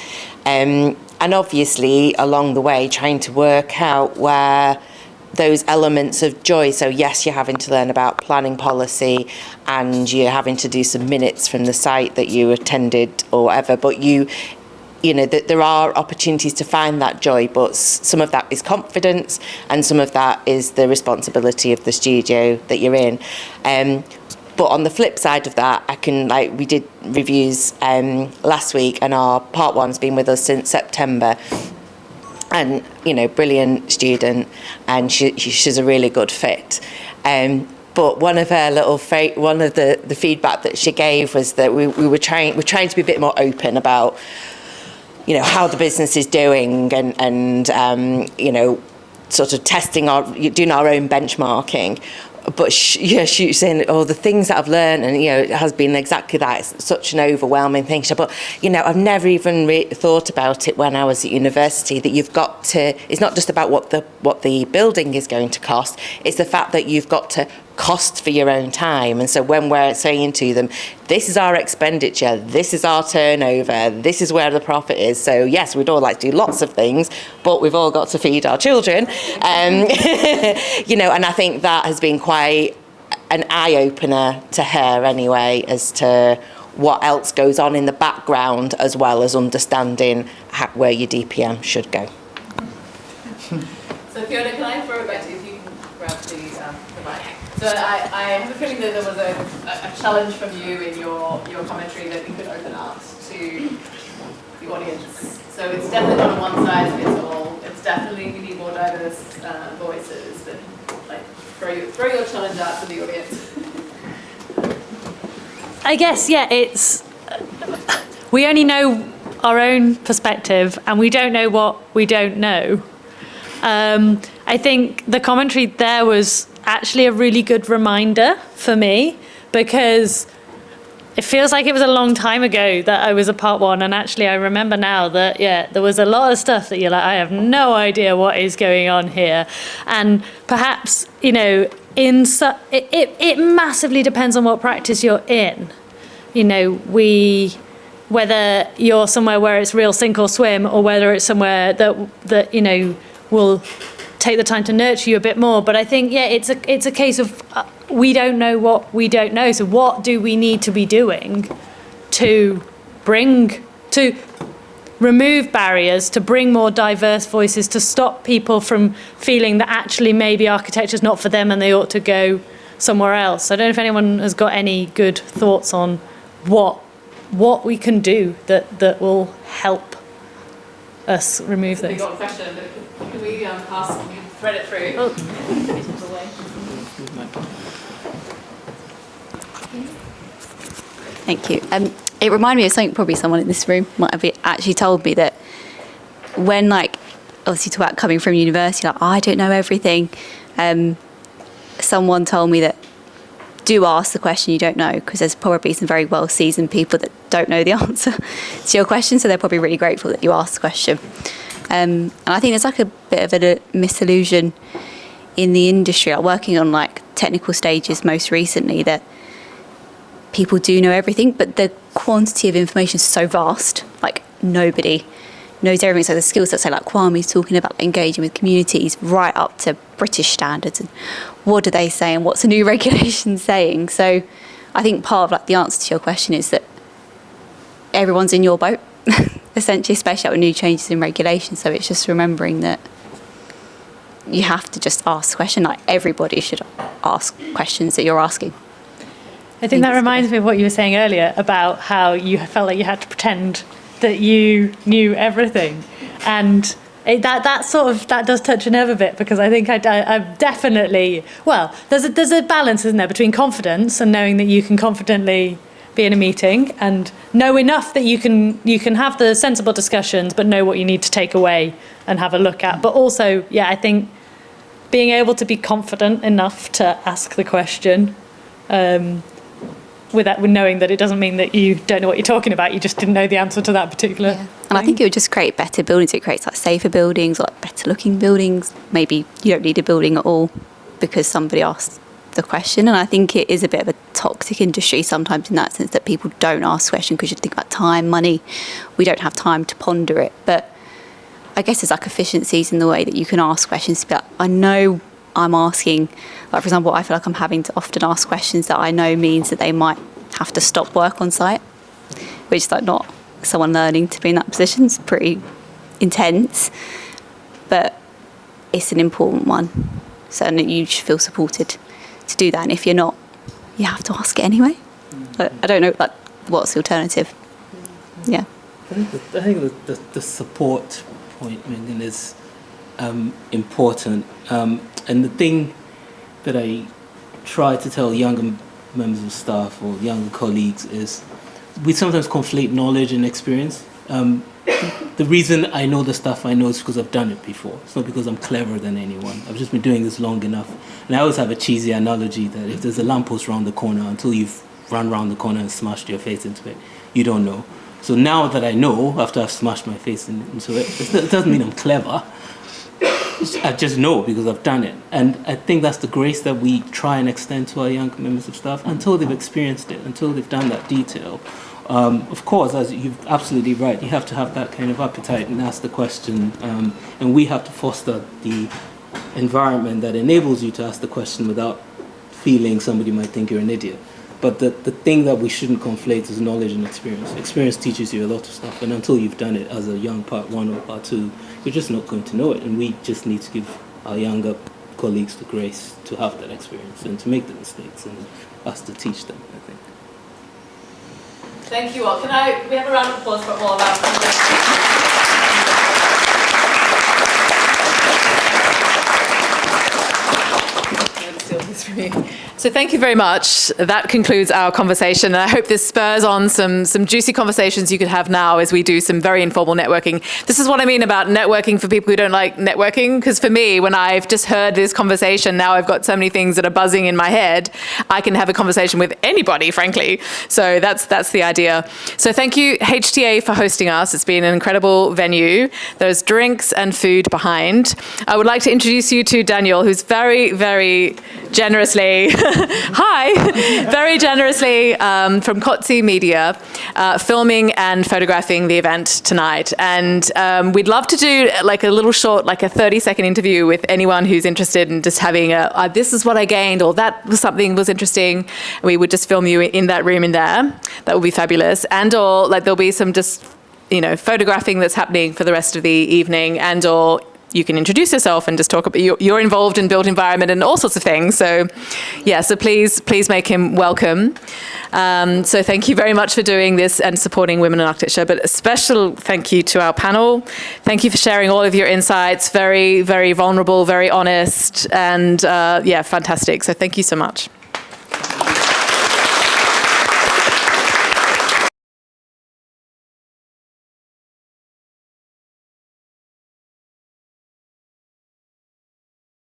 And obviously along the way trying to work out where those elements of joy, so yes, you're having to learn about planning policy and you're having to do some minutes from the site that you attended or whatever, but you know, that there are opportunities to find that joy, but some of that is confidence and some of that is the responsibility of the studio that you're in. But on the flip side of that, we did reviews last week, and our part 1's been with us since September. And, you know, brilliant student, and she's a really good fit. But one of her one of the feedback that she gave was that we're trying to be a bit more open about, you know, how the business is doing and you know, sort of doing our own benchmarking. But she's saying, the things that I've learned, and, you know, it has been exactly that. It's such an overwhelming thing. But, you know, I've never even thought about it when I was at university, that you've got to, it's not just about what the building is going to cost, it's the fact that you've got to cost for your own time. And so when we're saying to them, this is our expenditure, this is our turnover, this is where the profit is. So yes, we'd all like to do lots of things, but we've all got to feed our children. You know, and I think that has been quite an eye-opener to her anyway, as to what else goes on in the background, as well as understanding where your DPM should go. So Fiona, can I throw it back to you if you can grab the mic? So I have a feeling that there was a challenge from you in your commentary that we could open out to the audience. So it's definitely not a one-size-fits-all. It's definitely we need more diverse voices. But like, throw your challenge out to the audience. I guess, yeah, it's we only know our own perspective, and we don't know what we don't know. I think the commentary there was actually a really good reminder for me, because it feels like it was a long time ago that I was a part 1, and actually I remember now that, yeah, there was a lot of stuff that you're like, I have no idea what is going on here. And perhaps, you know, it massively depends on what practice you're in. You know, whether you're somewhere where it's real sink or swim, or whether it's somewhere that you know, will take the time to nurture you a bit more. But I think, yeah, it's a case of we don't know what we don't know. So what do we need to be doing to remove barriers, to bring more diverse voices, to stop people from feeling that actually maybe architecture's not for them and they ought to go somewhere else? I don't know if anyone has got any good thoughts on what we can do that will help us remove We those. got a question, but can we pass, can you thread it through? Thank you. It reminded me of something probably someone in this room might have actually told me, that when, like, obviously talk about coming from university, like, I don't know everything. Someone told me that do ask the question you don't know, because there's probably some very well-seasoned people that don't know the answer to your question, so they're probably really grateful that you asked the question. And I think there's like a bit of a misillusion in the industry, like working on like technical stages most recently, that people do know everything, but the quantity of information is so vast, like nobody knows everything. So the skill sets, say like Kwame's talking about engaging with communities, right up to British standards, and what do they say and what's a new regulation saying. So I think part of like the answer to your question is that everyone's in your boat, essentially, especially with new changes in regulation. So it's just remembering that you have to just ask the question. Like everybody should ask questions that you're asking. I think that reminds me of what you were saying earlier about how you felt like you had to pretend that you knew everything, and that does touch a nerve a bit, because I think I've definitely, well, there's a balance, isn't there, between confidence and knowing that you can confidently be in a meeting and know enough that you can have the sensible discussions, but know what you need to take away and have a look at. But also, yeah, I think being able to be confident enough to ask the question. With knowing that it doesn't mean that you don't know what you're talking about, you just didn't know the answer to that particular thing. And I think it would just create better buildings. It creates like safer buildings, like better looking buildings. Maybe you don't need a building at all because somebody asked the question. And I think it is a bit of a toxic industry sometimes in that sense, that people don't ask questions because you think about time, money. We don't have time to ponder it. But I guess there's like efficiencies in the way that you can ask questions. But I know I'm asking, like for example, I feel like I'm having to often ask questions that I know means that they might have to stop work on site, which is like not someone learning to be in that position. It's pretty intense, but it's an important one. So you should feel supported to do that. And if you're not, you have to ask it anyway. But I don't know, like, what's the alternative? Yeah. I think the support point, is important. And the thing that I try to tell younger members of staff or younger colleagues is we sometimes conflate knowledge and experience. The reason I know the stuff I know is because I've done it before. It's not because I'm cleverer than anyone. I've just been doing this long enough. And I always have a cheesy analogy that if there's a lamppost around the corner, until you've run around the corner and smashed your face into it, you don't know. So now that I know, after I've smashed my face into it, it doesn't mean I'm clever. I just know because I've done it. And I think that's the grace that we try and extend to our young members of staff until they've experienced it, until they've done that detail. Of course, as you're absolutely right, you have to have that kind of appetite and ask the question. And we have to foster the environment that enables you to ask the question without feeling somebody might think you're an idiot. But the thing that we shouldn't conflate is knowledge and experience. Experience teaches you a lot of stuff, and until you've done it as a young part one or part two, you're just not going to know it. And we just need to give our younger colleagues the grace to have that experience and to make the mistakes, and us to teach them, I think. Thank you all. Can we have a round of applause for all of our So thank you very much. That concludes our conversation. And I hope this spurs on some juicy conversations you could have now as we do some very informal networking. This is what I mean about networking for people who don't like networking, because for me, when I've just heard this conversation, now I've got so many things that are buzzing in my head, I can have a conversation with anybody, frankly. So that's the idea. So thank you, HTA, for hosting us. It's been an incredible venue. There's drinks and food behind. I would like to introduce you to Daniel, who's very, very generously, very generously from Kotze Media, filming and photographing the event tonight. And we'd love to do like a little short, like a 30-second interview with anyone who's interested in just having this is what I gained, or that was something was interesting. We would just film you in that room in there. That would be fabulous. And or like there'll be some just, photographing that's happening for the rest of the evening, and or you can introduce yourself and just talk about you're involved in built environment and all sorts of things. So yeah, so please make him welcome. So thank you very much for doing this and supporting Women in Architecture, but a special thank you to our panel. Thank you for sharing all of your insights, very, very vulnerable, very honest, and yeah, fantastic. So thank you so much.